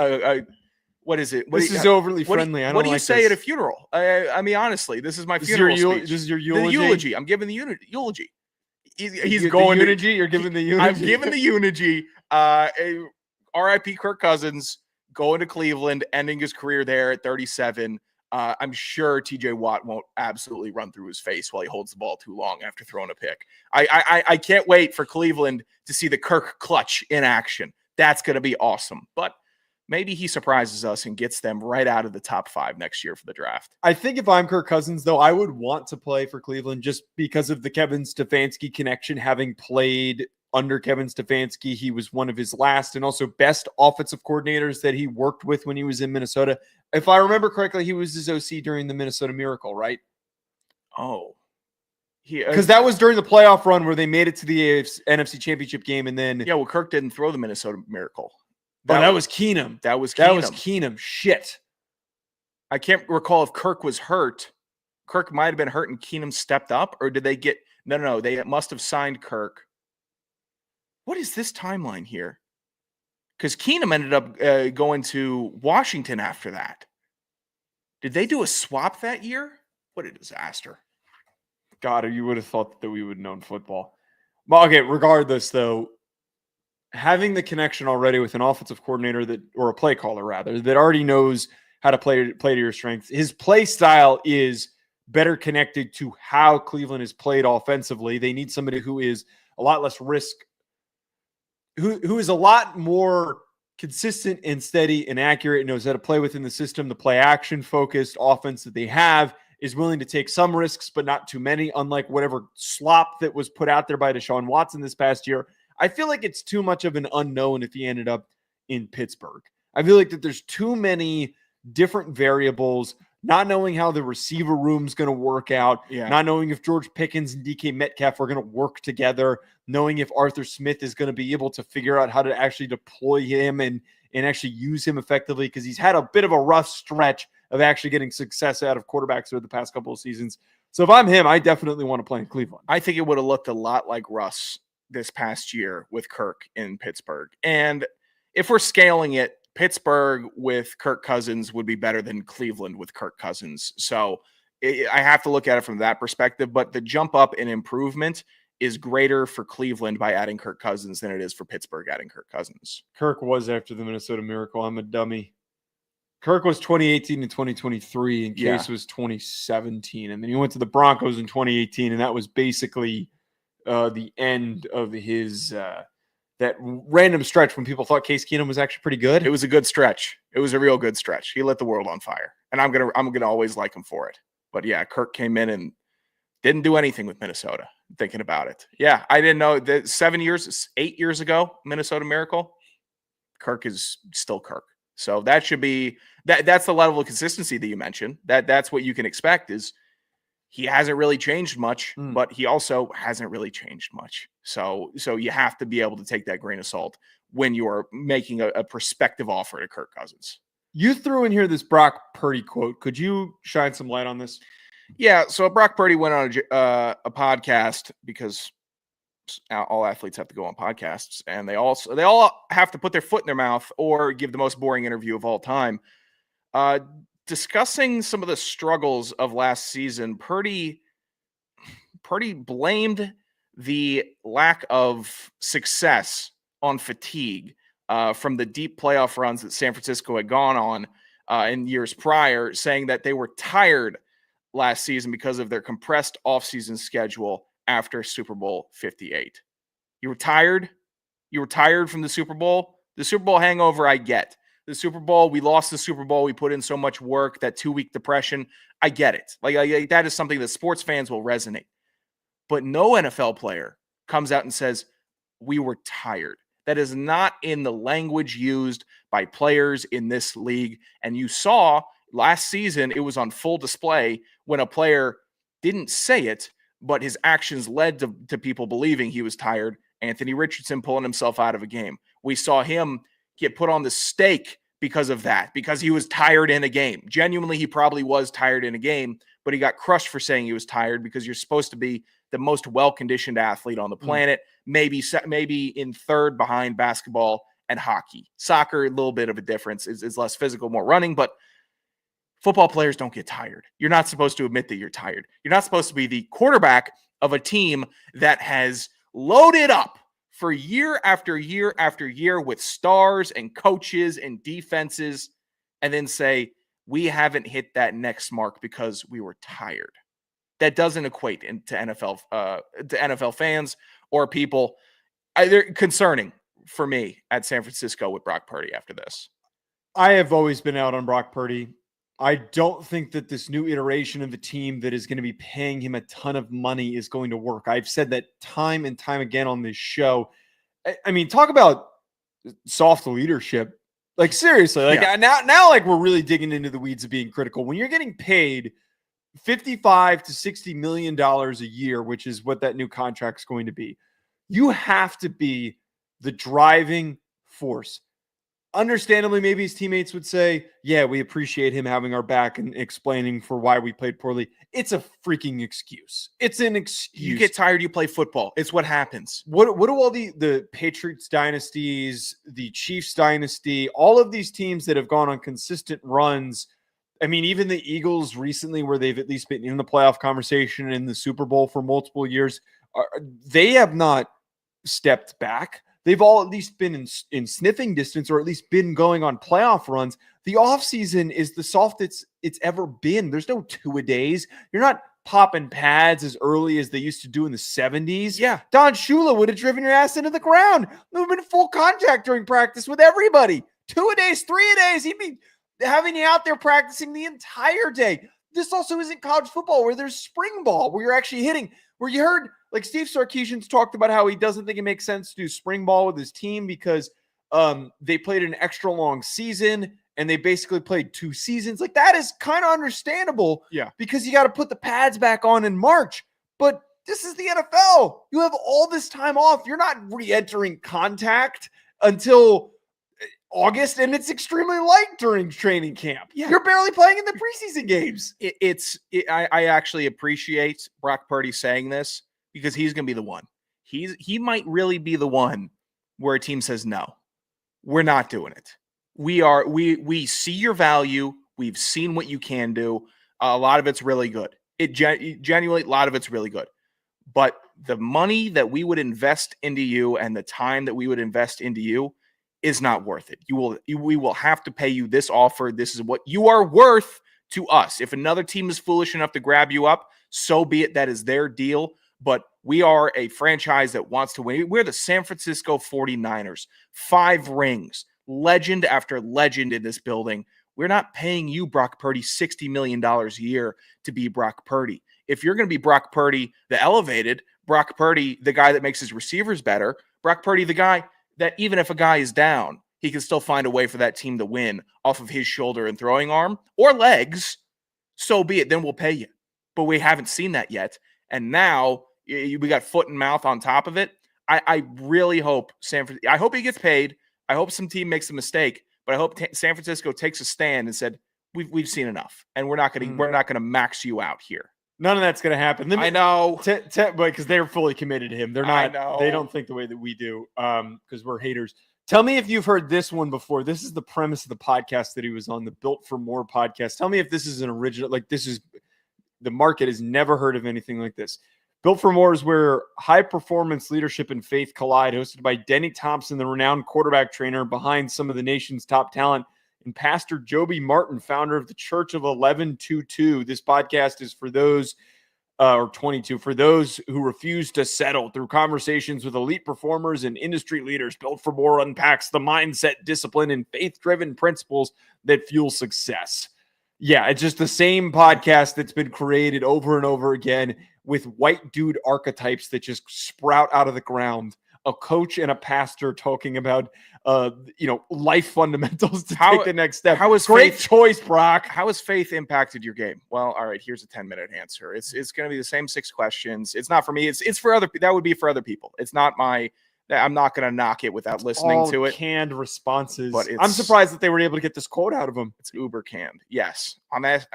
what is it? This is overly friendly. What do you say at a funeral? I mean, honestly, this is my funeral speech. This is your eulogy? The eulogy. I'm giving the eulogy. He's going the eulogy. You're giving the eulogy. I'm giving the eulogy. R.I.P. Kirk Cousins going to Cleveland, ending his career there at 37. I'm sure T.J. Watt won't absolutely run through his face while he holds the ball too long after throwing a pick. I can't wait for Cleveland to see the Kirk clutch in action. That's going to be awesome. But maybe he surprises us and gets them right out of the top 5 next year for the draft. I think if I'm Kirk Cousins, though, I would want to play for Cleveland just because of the Kevin Stefanski connection. Having played under Kevin Stefanski, he was one of his last and also best offensive coordinators that he worked with when he was in Minnesota. If I remember correctly, he was his OC during the Minnesota Miracle, right? Oh. Because that was during the playoff run where they made it to the NFC Championship game, and then... Yeah, well, Kirk didn't throw the Minnesota Miracle. That was Keenum. That was Keenum. Shit. I can't recall if Kirk was hurt. Kirk might have been hurt and Keenum stepped up, or did they get... No. They must have signed Kirk. What is this timeline here? Because Keenum ended up going to Washington after that. Did they do a swap that year? What a disaster. God, you would have thought that we would have known football. Well, okay, regardless, though, having the connection already with an offensive coordinator or a play caller, rather, that already knows how to play to your strengths. His play style is better connected to how Cleveland is played offensively. They need somebody who is a lot less risk, who is a lot more consistent and steady and accurate, and knows how to play within the system. The play action focused offense that they have is willing to take some risks, but not too many, unlike whatever slop that was put out there by Deshaun Watson this past year. I feel like it's too much of an unknown if he ended up in Pittsburgh. I feel like that there's too many different variables, not knowing how the receiver room's going to work out, not knowing if George Pickens and DK Metcalf are going to work together, knowing if Arthur Smith is going to be able to figure out how to actually deploy him and actually use him effectively, because he's had a bit of a rough stretch of actually getting success out of quarterbacks over the past couple of seasons. So if I'm him, I definitely want to play in Cleveland. I think it would have looked a lot like Russ this past year with Kirk in Pittsburgh. And if we're scaling it, Pittsburgh with Kirk Cousins would be better than Cleveland with Kirk Cousins. So I have to look at it from that perspective. But the jump up in improvement is greater for Cleveland by adding Kirk Cousins than it is for Pittsburgh adding Kirk Cousins. Kirk was after the Minnesota Miracle. I'm a dummy. Kirk was 2018 and 2023, and Case was 2017. And then he went to the Broncos in 2018, and that was basically the end of his that random stretch when people thought Case Keenum was actually pretty good. It was a good stretch. It was a real good stretch. He lit the world on fire, and I'm gonna always like him for it. But yeah, Kirk came in and didn't do anything with Minnesota. Thinking about it, yeah, I didn't know that 8 years ago, Minnesota Miracle. Kirk is still Kirk. So that should be that's the level of consistency that you mentioned. That's what you can expect is he hasn't really changed much, but he also hasn't really changed much. So you have to be able to take that grain of salt when you are making a prospective offer to Kirk Cousins. You threw in here this Brock Purdy quote. Could you shine some light on this? Yeah. So Brock Purdy went on a podcast because all athletes have to go on podcasts, and they all have to put their foot in their mouth or give the most boring interview of all time. Discussing some of the struggles of last season, Purdy blamed the lack of success on fatigue from the deep playoff runs that San Francisco had gone on in years prior, saying that they were tired last season because of their compressed offseason schedule after Super Bowl 58. You were tired? You were tired from the Super Bowl? The Super Bowl hangover, I get. The Super Bowl, we lost the Super Bowl. We put in so much work, that 2-week depression. I get it. Like that is something that sports fans will resonate. But no NFL player comes out and says, we were tired. That is not in the language used by players in this league. And you saw last season, it was on full display when a player didn't say it, but his actions led to people believing he was tired. Anthony Richardson pulling himself out of a game. We saw him get put on the stake because of that, because he was tired in a game. Genuinely, he probably was tired in a game, but he got crushed for saying he was tired because you're supposed to be the most well-conditioned athlete on the planet, maybe in third behind basketball and hockey. Soccer, a little bit of a difference, is less physical, more running, but football players don't get tired. You're not supposed to admit that you're tired. You're not supposed to be the quarterback of a team that has loaded up for year after year after year with stars and coaches and defenses, and then say, we haven't hit that next mark because we were tired. That doesn't equate to NFL fans or people. They're concerning for me at San Francisco with Brock Purdy after this. I have always been out on Brock Purdy. I don't think that this new iteration of the team that is going to be paying him a ton of money is going to work. I've said that time and time again on this show. I mean, talk about soft leadership. Like, seriously, like now, like we're really digging into the weeds of being critical. When you're getting paid $55 to $60 million a year, which is what that new contract's going to be, you have to be the driving force. Understandably, maybe his teammates would say, yeah, we appreciate him having our back and explaining for why we played poorly. It's a freaking excuse. It's an excuse. You get tired, you play football. It's what happens. What do all the Patriots dynasties, the Chiefs dynasty, all of these teams that have gone on consistent runs, I mean, even the Eagles recently, where they've at least been in the playoff conversation in the Super Bowl for multiple years, they have not stepped back. They've all at least been in sniffing distance, or at least been going on playoff runs. The offseason is the softest it's ever been. There's no two-a-days. You're not popping pads as early as they used to do in the 70s. Yeah. Don Shula would have driven your ass into the ground. We've been full contact during practice with everybody. 2-a-days, 3-a-days. He'd be having you out there practicing the entire day. This also isn't college football where there's spring ball, where you're actually hitting, where you heard like Steve Sarkisian's talked about how he doesn't think it makes sense to do spring ball with his team because they played an extra long season and they basically played 2 seasons. Like, that is kind of understandable. Yeah. Because you got to put the pads back on in March. But this is the NFL. You have all this time off. You're not re-entering contact until August, and it's extremely light during training camp. Yeah. You're barely playing in the preseason games. I actually appreciate Brock Purdy saying this because he's going to be the one. He might really be the one where a team says, no, we're not doing it. We see your value. We've seen what you can do. A lot of it's really good. Genuinely, a lot of it's really good. But the money that we would invest into you and the time that we would invest into you is not worth it. We will have to pay you this offer. This is what you are worth to us. If another team is foolish enough to grab you up, so be it. That is their deal. But we are a franchise that wants to win. We're the San Francisco 49ers. 5 rings. Legend after legend in this building. We're not paying you, Brock Purdy, $60 million a year to be Brock Purdy. If you're going to be Brock Purdy, the elevated, Brock Purdy, the guy that makes his receivers better, Brock Purdy, the guy that even if a guy is down, he can still find a way for that team to win off of his shoulder and throwing arm or legs, so be it. Then we'll pay you. But we haven't seen that yet. And now we got foot and mouth on top of it. I really hope I hope he gets paid. I hope some team makes a mistake, but I hope San Francisco takes a stand and said, we've seen enough, and we're not going to max you out here. None of that's going to happen. I know, because they're fully committed to him. They're not. They don't think the way that we do, because we're haters. Tell me if you've heard this one before. This is the premise of the podcast that he was on, the Built for More podcast. Tell me if this is an original. Like, this is, the market has never heard of anything like this. Built for More is where high performance, leadership, and faith collide. Hosted by Denny Thompson, the renowned quarterback trainer behind some of the nation's top talent, and Pastor Joby Martin, founder of the Church of 1122. This podcast is for those, or 22, for those who refuse to settle. Through conversations with elite performers and industry leaders, Built for More unpacks the mindset, discipline, and faith-driven principles that fuel success. Yeah, it's just the same podcast that's been created over and over again with white dude archetypes that just sprout out of the ground. A coach and a pastor talking about, life fundamentals to take the next step. Great choice, Brock. How has faith impacted your game? Well, all right, here's a 10-minute answer. It's going to be the same 6 questions. It's not for me. It's for other. That would be for other people. It's not my. I'm not going to knock it without listening to it. Canned responses. But I'm surprised that they were able to get this quote out of him. It's uber canned. Yes, on that.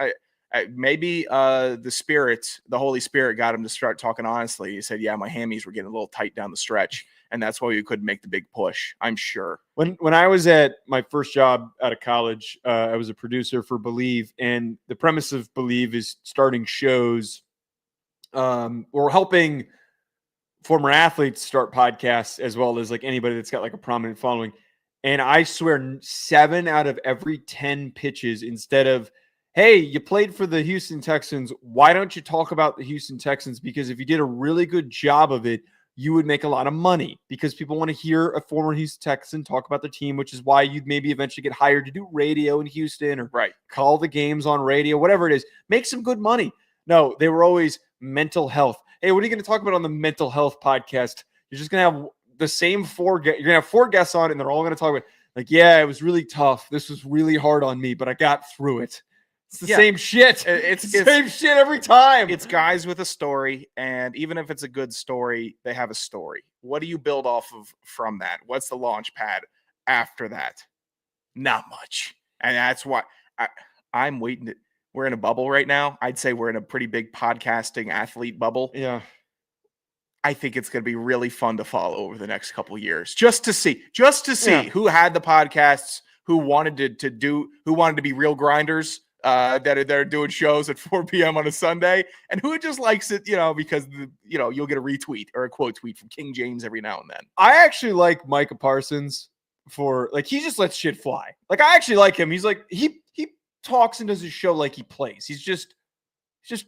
Maybe the Holy Spirit got him to start talking honestly. He said, yeah, my hammies were getting a little tight down the stretch, and that's why we couldn't make the big push, I'm sure. When I was at my first job out of college, I was a producer for Believe, and the premise of Believe is starting shows or helping former athletes start podcasts, as well as like anybody that's got like a prominent following. And I swear 7 out of every 10 pitches, instead of, hey, you played for the Houston Texans, why don't you talk about the Houston Texans? Because if you did a really good job of it, you would make a lot of money, because people want to hear a former Houston Texan talk about their team, which is why you'd maybe eventually get hired to do radio in Houston or call the games on radio, whatever it is. Make some good money. No, they were always mental health. Hey, what are you going to talk about on the mental health podcast? You're just going to have the same 4 guests. You're going to have 4 guests on, and they're all going to talk about, like, yeah, it was really tough. This was really hard on me, but I got through it. It's the same shit. It's the same shit every time. It's guys with a story, and even if it's a good story, they have a story. What do you build off of from that? What's the launch pad after that? Not much. And that's why I'm waiting. We're in a bubble right now. I'd say we're in a pretty big podcasting athlete bubble. Yeah. I think it's going to be really fun to follow over the next couple of years, just to see who had the podcasts, who wanted to be real grinders, that are doing shows at 4 p.m. on a Sunday, and who just likes it, because you'll get a retweet or a quote tweet from King James every now and then. I actually like Micah Parsons for, like, he just lets shit fly. Like, I actually like him. He's like, he talks and does his show like he plays. He's just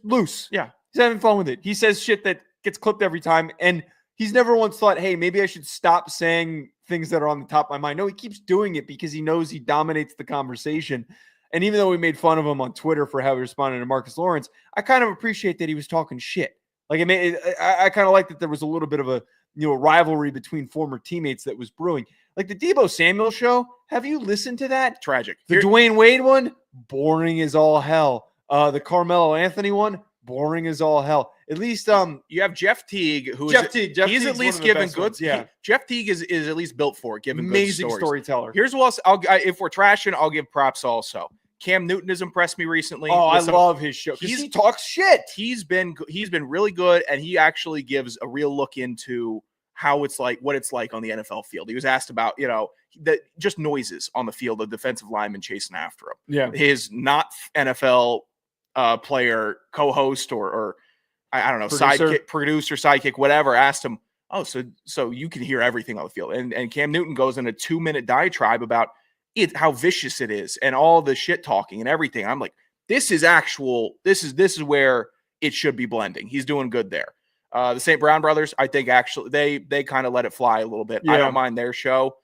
loose. Yeah. He's having fun with it. He says shit that gets clipped every time, and he's never once thought, hey, maybe I should stop saying things that are on the top of my mind. No, he keeps doing it because he knows he dominates the conversation. And even though we made fun of him on Twitter for how he responded to Marcus Lawrence, I kind of appreciate that he was talking shit. Like, I kind of like that there was a little bit of a rivalry between former teammates that was brewing. Like the Deebo Samuel show. Have you listened to that? Tragic. The Dwayne Wade one, boring as all hell. The Carmelo Anthony one, boring as all hell. At least you have Jeff Teague, who's Jeff Teague. He's Teague's at least one of the giving best good. ones, yeah. Jeff Teague is at least built for it, giving Amazing good stories. storyteller. Here's what else. If we're trashing, I'll give props also. Cam Newton has impressed me recently. Oh, I love his show. He talks shit. He's been really good, and he actually gives a real look into how it's like, what it's like on the NFL field. He was asked about, just noises on the field, the defensive lineman chasing after him. Yeah. His not NFL player, co-host, or I don't know, producer, sidekick, whatever, asked him, oh, so you can hear everything on the field. And Cam Newton goes in a 2-minute diatribe about how vicious it is and all the shit talking and everything. I'm like, this is where it should be blending. He's doing good there. The St. Brown brothers, I think actually they kind of let it fly a little bit. Yeah. I don't mind their show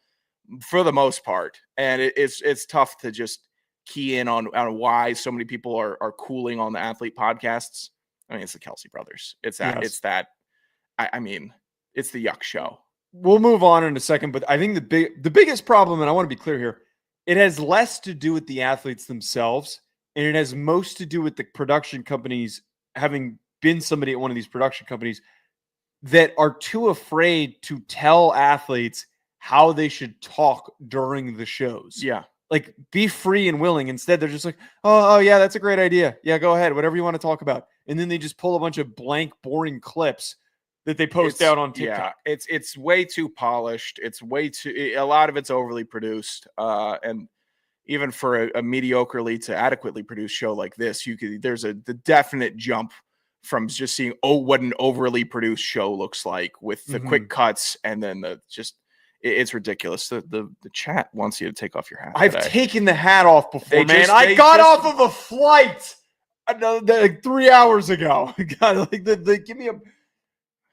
for the most part. And it's tough to just key in on why so many people are cooling on the athlete podcasts. I mean, it's the Kelsey brothers. It's that. Yes. It's the yuck show. We'll move on in a second, but I think the biggest problem, and I want to be clear here, it has less to do with the athletes themselves, and it has most to do with the production companies, having been somebody at one of these production companies, that are too afraid to tell athletes how they should talk during the shows. Yeah. Like, be free and willing. Instead, they're just like, oh, yeah, that's a great idea. Yeah, go ahead. Whatever you want to talk about. And then they just pull a bunch of blank, boring clips that they post out on TikTok. Yeah, it's way too polished. A lot of it's overly produced. And even for a mediocrely to adequately produced show like this, there's the definite jump from just seeing, what an overly produced show looks like with the quick cuts, and then it's ridiculous. The chat wants you to take off your hat. I've taken the hat off before, man. I they got off of a flight like 3 hours ago. God, give me a.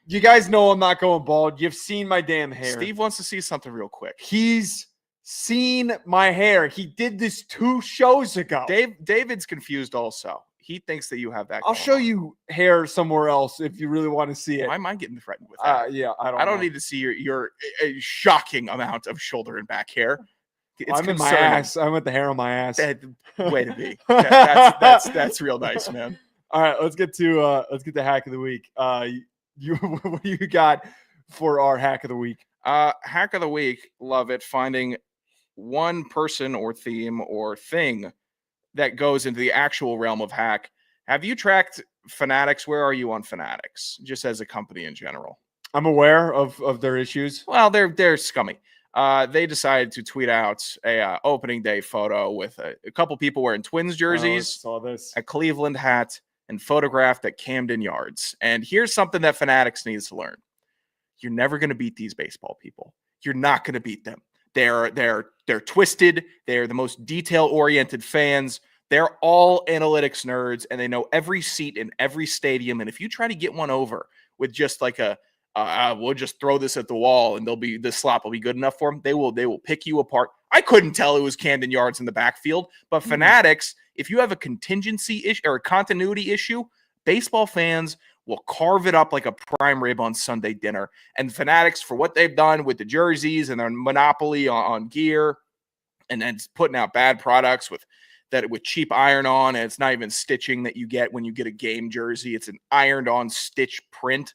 You guys know I'm not going bald. You've seen my damn hair. Steve wants to see something real quick. He's seen my hair. He did this 2 shows ago. David's confused also. He thinks that you have that. I'll show you hair somewhere else if you really want to see it. Why am I getting threatened with that? Yeah, I don't need to see your shocking amount of shoulder and back hair. I'm in my ass. I'm with the hair on my ass. Way to be. That's real nice, man. All right, let's get the hack of the week. What do you got for our hack of the week? Hack of the week, love it. Finding one person or theme or thing that goes into the actual realm of hack. Have you tracked Fanatics? Where are you on Fanatics, just as a company in general? I'm aware of their issues. Well, they're scummy. They decided to tweet out a opening day photo with a couple people wearing Twins jerseys, saw this, a Cleveland hat, and photographed at Camden Yards. And here's something that Fanatics needs to learn. You're never going to beat these baseball people. You're not going to beat them. They're twisted. They're the most detail-oriented fans. They're all analytics nerds, and they know every seat in every stadium. And if you try to get one over with just like we'll just throw this at the wall and the slop will be good enough for them, they will pick you apart. I couldn't tell it was Camden Yards in the backfield, but Fanatics, if you have a contingency issue or a continuity issue, baseball fans will carve it up like a prime rib on Sunday dinner. And Fanatics, for what they've done with the jerseys and their monopoly on gear, and then putting out bad products with cheap iron on, and it's not even stitching that you get when you get a game jersey. It's an ironed on stitch print.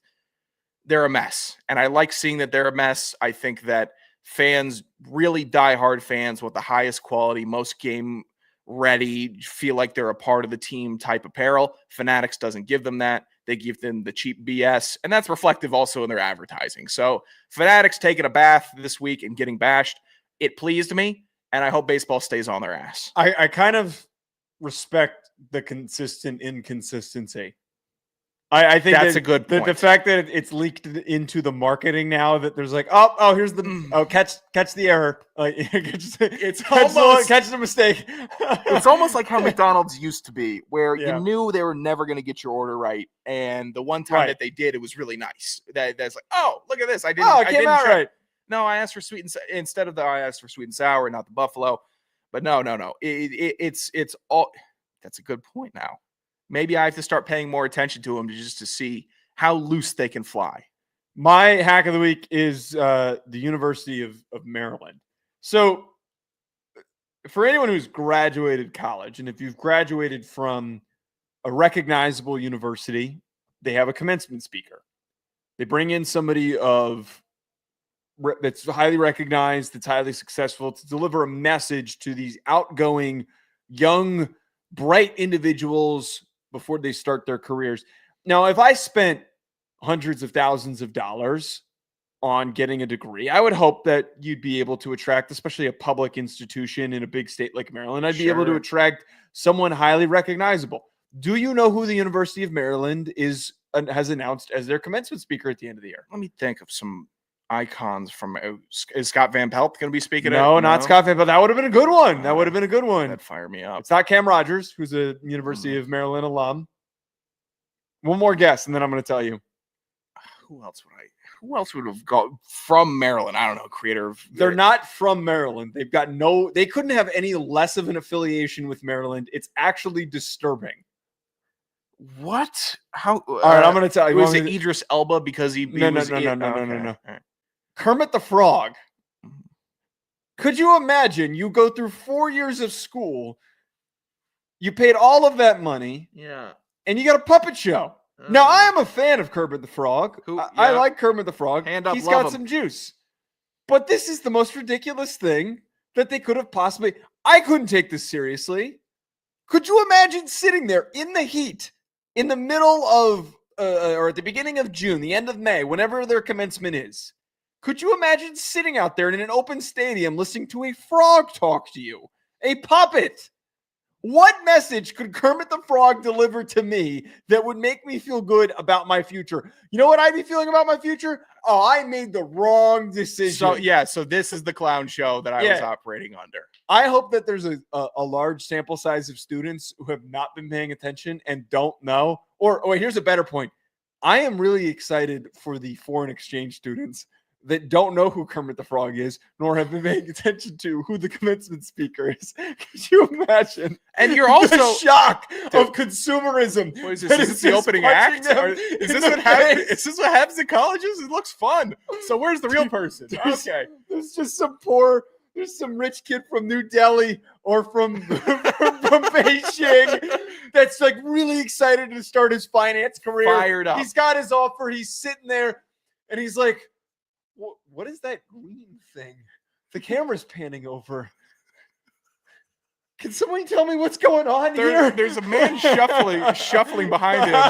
They're a mess. And I like seeing that they're a mess. I think that fans, really diehard fans with the highest quality, most game ready, feel like they're a part of the team type apparel. Fanatics doesn't give them that. They give them the cheap BS, and that's reflective also in their advertising. So Fanatics taking a bath this week and getting bashed. It pleased me, and I hope baseball stays on their ass. I kind of respect the consistent inconsistency. I think that's a good point. The fact that it's leaked into the marketing now, that there's like, here's the catch the error. Like, catch the mistake. It's almost like how McDonald's used to be, where you knew they were never going to get your order right, and the one time that they did, it was really nice. That's like, look at this, I didn't. It came out right. No, I asked for sweet and instead of I asked for sweet and sour, not the buffalo. But no. It's all. That's a good point now. Maybe I have to start paying more attention to them just to see how loose they can fly. My hack of the week is the University of Maryland. So for anyone who's graduated college, and if you've graduated from a recognizable university, they have a commencement speaker. They bring in somebody that's highly recognized, that's highly successful to deliver a message to these outgoing, young, bright individuals before they start their careers. Now, if I spent hundreds of thousands of dollars on getting a degree, I would hope that you'd be able to attract, especially a public institution in a big state like Maryland, I'd be able to attract someone highly recognizable. Do you know who the University of Maryland has announced as their commencement speaker at the end of the year? Let me think of some icons from. Is Scott Van Pelt going to be speaking? No, not Scott Van Pelt. That would have been a good one. That would have been a good one. That'd fire me up. It's not Cam Rogers, who's a University of Maryland alum. One more guess, and then I'm going to tell you. Who else would have gone from Maryland? I don't know. Creator of. They're not from Maryland. They've got they couldn't have any less of an affiliation with Maryland. It's actually disturbing. What? How? All right, I'm going to tell you. Was it Idris Elba because he No. was Right. Kermit the Frog. Could you imagine you go through 4 years of school, you paid all of that money, and you got a puppet show. Now, I am a fan of Kermit the Frog. I like Kermit the Frog. Hand up, He's love got him. some juice. But this is the most ridiculous thing that they could have possibly. I couldn't take this seriously. Could you imagine sitting there in the heat, in the middle of, or at the beginning of June, the end of May, whenever their commencement is? Could you imagine sitting out there in an open stadium listening to a frog talk to you? A puppet. What message could Kermit the Frog deliver to me that would make me feel good about my future? You know what I'd be feeling about my future? Oh, I made the wrong decision. So this is the clown show that I was operating under. I hope that there's a large sample size of students who have not been paying attention and don't know. Or here's a better point. I am really excited for the foreign exchange students that don't know who Kermit the Frog is, nor have been paying attention to who the commencement speaker is. Could you imagine? And you're also the shock of consumerism. What is this? Is this the opening act? Is this what happens at colleges? It looks fun. So where's the real person? Okay. There's just there's some rich kid from New Delhi or from Beijing that's like really excited to start his finance career. Fired up. He's got his offer. He's sitting there and he's like, what is that green thing? The camera's panning over. Can somebody tell me what's going on here? There's a man shuffling behind him,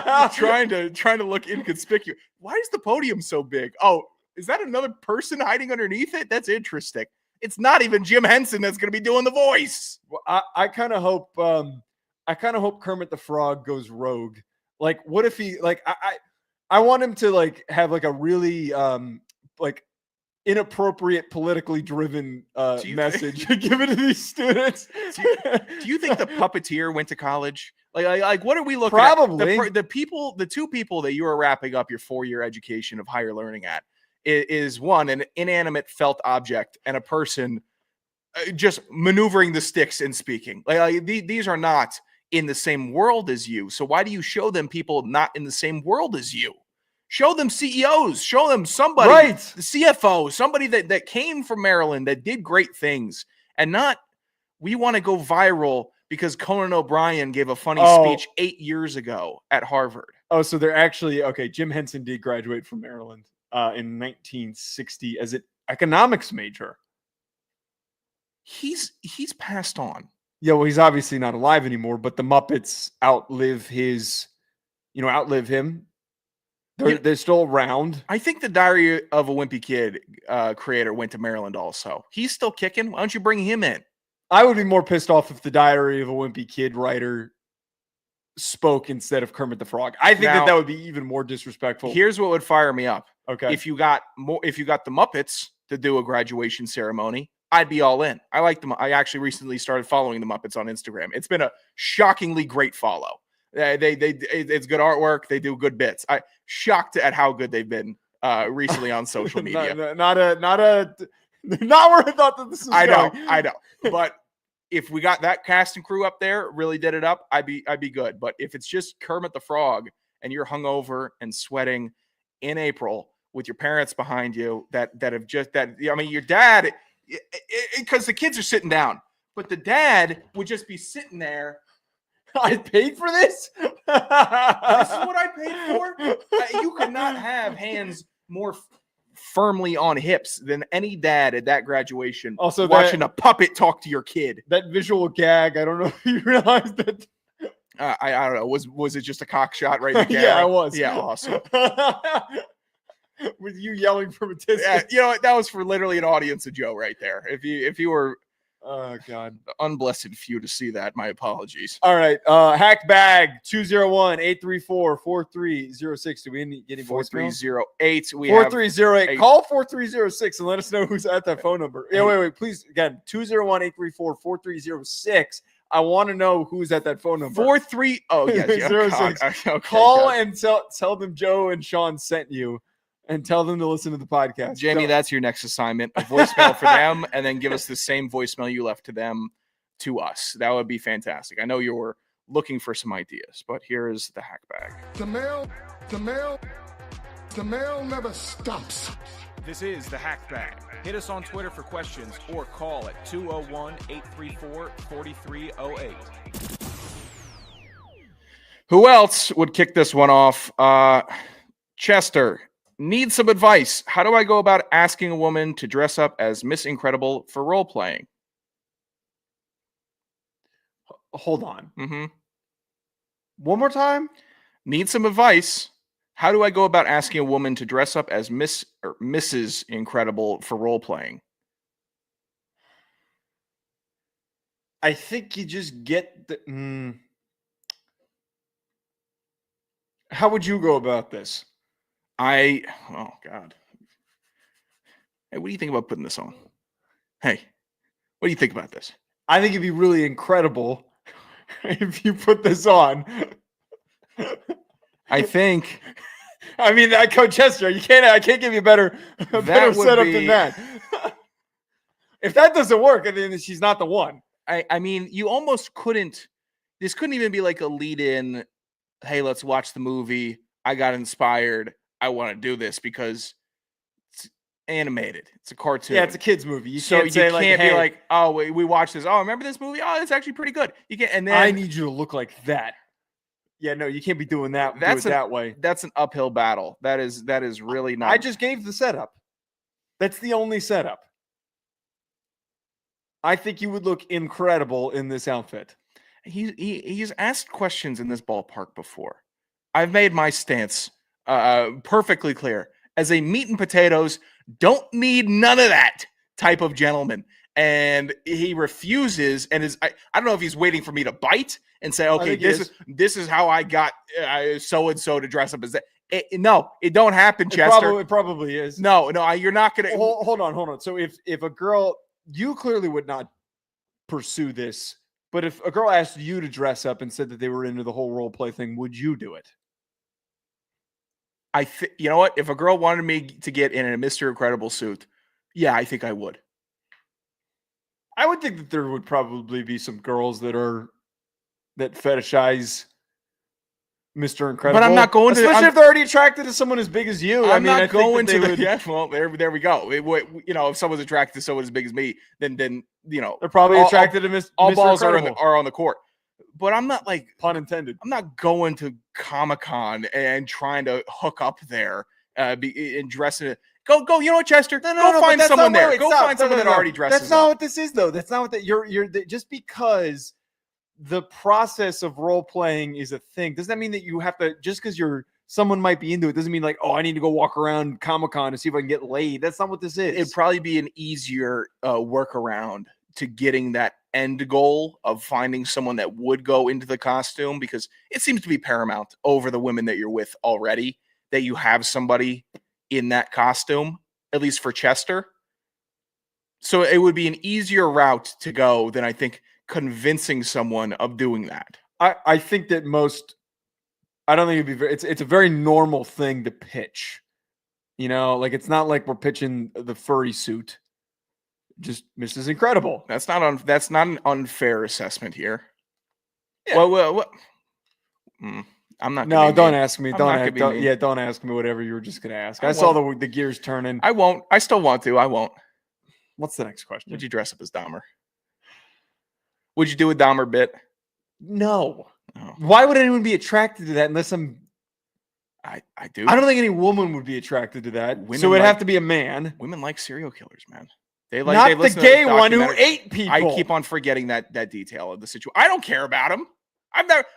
trying to look inconspicuous. Why is the podium so big? Oh, is that another person hiding underneath it? That's interesting. It's not even Jim Henson that's going to be doing the voice. Well, I kind of hope Kermit the Frog goes rogue. Like, what if he I want him to like have like a really like inappropriate, politically driven message given to these students. Do you think the puppeteer went to college? Like what are we looking Probably. at? The two people that you are wrapping up your 4-year education of higher learning at is one, an inanimate felt object, and a person just maneuvering the sticks and speaking. These are not in the same world as you. So why do you show them people not in the same world as you? Show them CEOs. Show them somebody, right? The CFO, somebody that came from Maryland that did great things, and not we want to go viral because Conan O'Brien gave a funny speech 8 years ago at Harvard. Oh, so they're actually okay. Jim Henson did graduate from Maryland in 1960 as an economics major. He's passed on. Yeah, well, he's obviously not alive anymore. But the Muppets outlive him. They're still around. I think the Diary of a Wimpy Kid creator went to Maryland also. He's still kicking. Why don't you bring him in? I would be more pissed off if the Diary of a Wimpy Kid writer spoke instead of Kermit the Frog. I think that would be even more disrespectful. Here's what would fire me up. Okay. If you got the Muppets to do a graduation ceremony, I'd be all in. I like them. I actually recently started following the Muppets on Instagram. It's been a shockingly great follow. It's good artwork. They do good bits. I shocked at how good they've been recently on social media. not where I thought that this was going. I know. But if we got that cast and crew up there, really did it up, I'd be good. But if it's just Kermit the Frog and you're hungover and sweating in April with your parents behind you your dad, because the kids are sitting down, but the dad would just be sitting there. I paid for this. This is what I paid for? You could not have hands more firmly on hips than any dad at that graduation. Also, watching a puppet talk to your kid. That visual gag, I don't know if you realized that. I don't know. Was it just a cock shot right in the camera? Yeah, it was. Yeah, awesome. With you yelling from a distance. Yeah, you know what? That was for literally an audience of Joe right there. If you were oh god, unblessed few to see that, my apologies. All right, hack bag 201-834-4306. Do we get any voicemail? 4308. We 4308. Call 4306 and let us know who's at that phone number. Yeah, wait, please. Again, 201-834-4306. I want to know who's at that phone number. 43. Oh yes, yeah. 06. Okay, call and tell them Joe and Sean sent you. And tell them to listen to the podcast. Jamie, that's your next assignment. A voicemail for them, and then give us the same voicemail you left to them to us. That would be fantastic. I know you were looking for some ideas, but here is the hack bag. The mail never stops. This is the hack bag. Hit us on Twitter for questions or call at 201-834-4308. Who else would kick this one off? Chester. Need some advice. How do I go about asking a woman to dress up as Miss Incredible for role playing? Hold on. Mm-hmm. One more time. Need some advice. How do I go about asking a woman to dress up as Miss or Mrs. Incredible for role playing? I think you just get the. How would you go about this? Oh God. Hey, what do you think about putting this on? Hey, what do you think about this? I think it'd be really incredible if you put this on. I think. I mean, that Coach Chester, I can't give you a better setup than that. If that doesn't work, then she's not the one. I mean, you almost couldn't. This couldn't even be like a lead-in. Hey, let's watch the movie. I got inspired. I want to do this because it's animated. It's a cartoon. Yeah, it's a kid's movie. You can't say be like, oh, we watched this. Oh, remember this movie? Oh, it's actually pretty good. You can't. And then I need you to look like that. Yeah, no, you can't be doing that. That way. That's an uphill battle. That is really not. I just gave the setup. That's the only setup. I think you would look incredible in this outfit. He's asked questions in this ballpark before. I've made my stance perfectly clear. As a meat and potatoes, don't need none of that type of gentleman. And he refuses and is I don't know if he's waiting for me to bite and say, okay, this is how I got so-and-so to dress up as that. No, it don't happen, Chester. It probably is. No, you're not going to. Hold on. So if a girl, you clearly would not pursue this, but if a girl asked you to dress up and said that they were into the whole role play thing, would you do it? You know what? If a girl wanted me to get in a Mr. Incredible suit, yeah, I think I would. I would think that there would probably be some girls that fetishize Mr. Incredible. But I'm not going especially if they're already attracted to someone as big as you. I'm not going to. Yeah, well, there we go. If someone's attracted to someone as big as me, then they're probably attracted to Mr. All balls Incredible. are on the court. But I'm not like, pun intended. I'm not going to Comic-Con and trying to hook up there and dress in it. Go. You know what, Chester? Go find someone there. Go find someone that already dresses. That's not what this is, though. That's not what that you're just because the process of role playing is a thing. Doesn't that mean that you have to just because someone might be into it doesn't mean like, oh, I need to go walk around Comic-Con to see if I can get laid. That's not what this is. It'd probably be an easier workaround to getting that end goal of finding someone that would go into the costume, because it seems to be paramount over the women that you're with already that you have somebody in that costume, at least for Chester. So it would be an easier route to go than I think convincing someone of doing that. I think that I don't think it'd be it's a very normal thing to pitch. Like it's not like we're pitching the furry suit. Just Mrs. Incredible. That's not an unfair assessment here. Yeah. Well, I'm not. No, don't ask me. Don't ask me whatever you were just going to ask. I saw the gears turning. I won't. I still want to. I won't. What's the next question? Would you dress up as Dahmer? Would you do a Dahmer bit? No. Oh, Why would anyone be attracted to that unless I do. I don't think any woman would be attracted to that. Women So it'd like- have to be a man. Women like serial killers, man. They Not the listen to gay those one who documentaries. ate people. I keep on forgetting that detail of the situation. I don't care about him.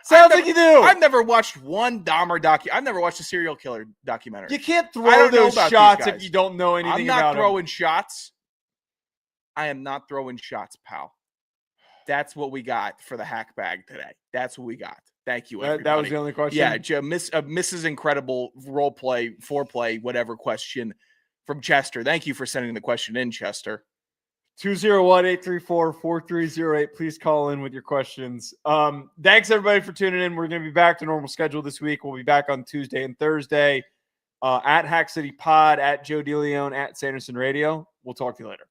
Sounds like you do. I've never watched one Dahmer I've never watched a serial killer documentary. You can't I throw don't know those about these shots if guys. you don't know anything I'm not about throwing shots. I am not throwing shots, pal. That's what we got for the hack bag today. That's what we got. Thank you, everybody. That was the only question. Yeah, Mrs. Incredible role play, foreplay, whatever question from Chester. Thank you for sending the question in, Chester. 201-834-4308. Please call in with your questions. Thanks, everybody, for tuning in. We're going to be back to normal schedule this week. We'll be back on Tuesday and Thursday at Hack City Pod, at Joe DeLeone, at Sanderson Radio. We'll talk to you later.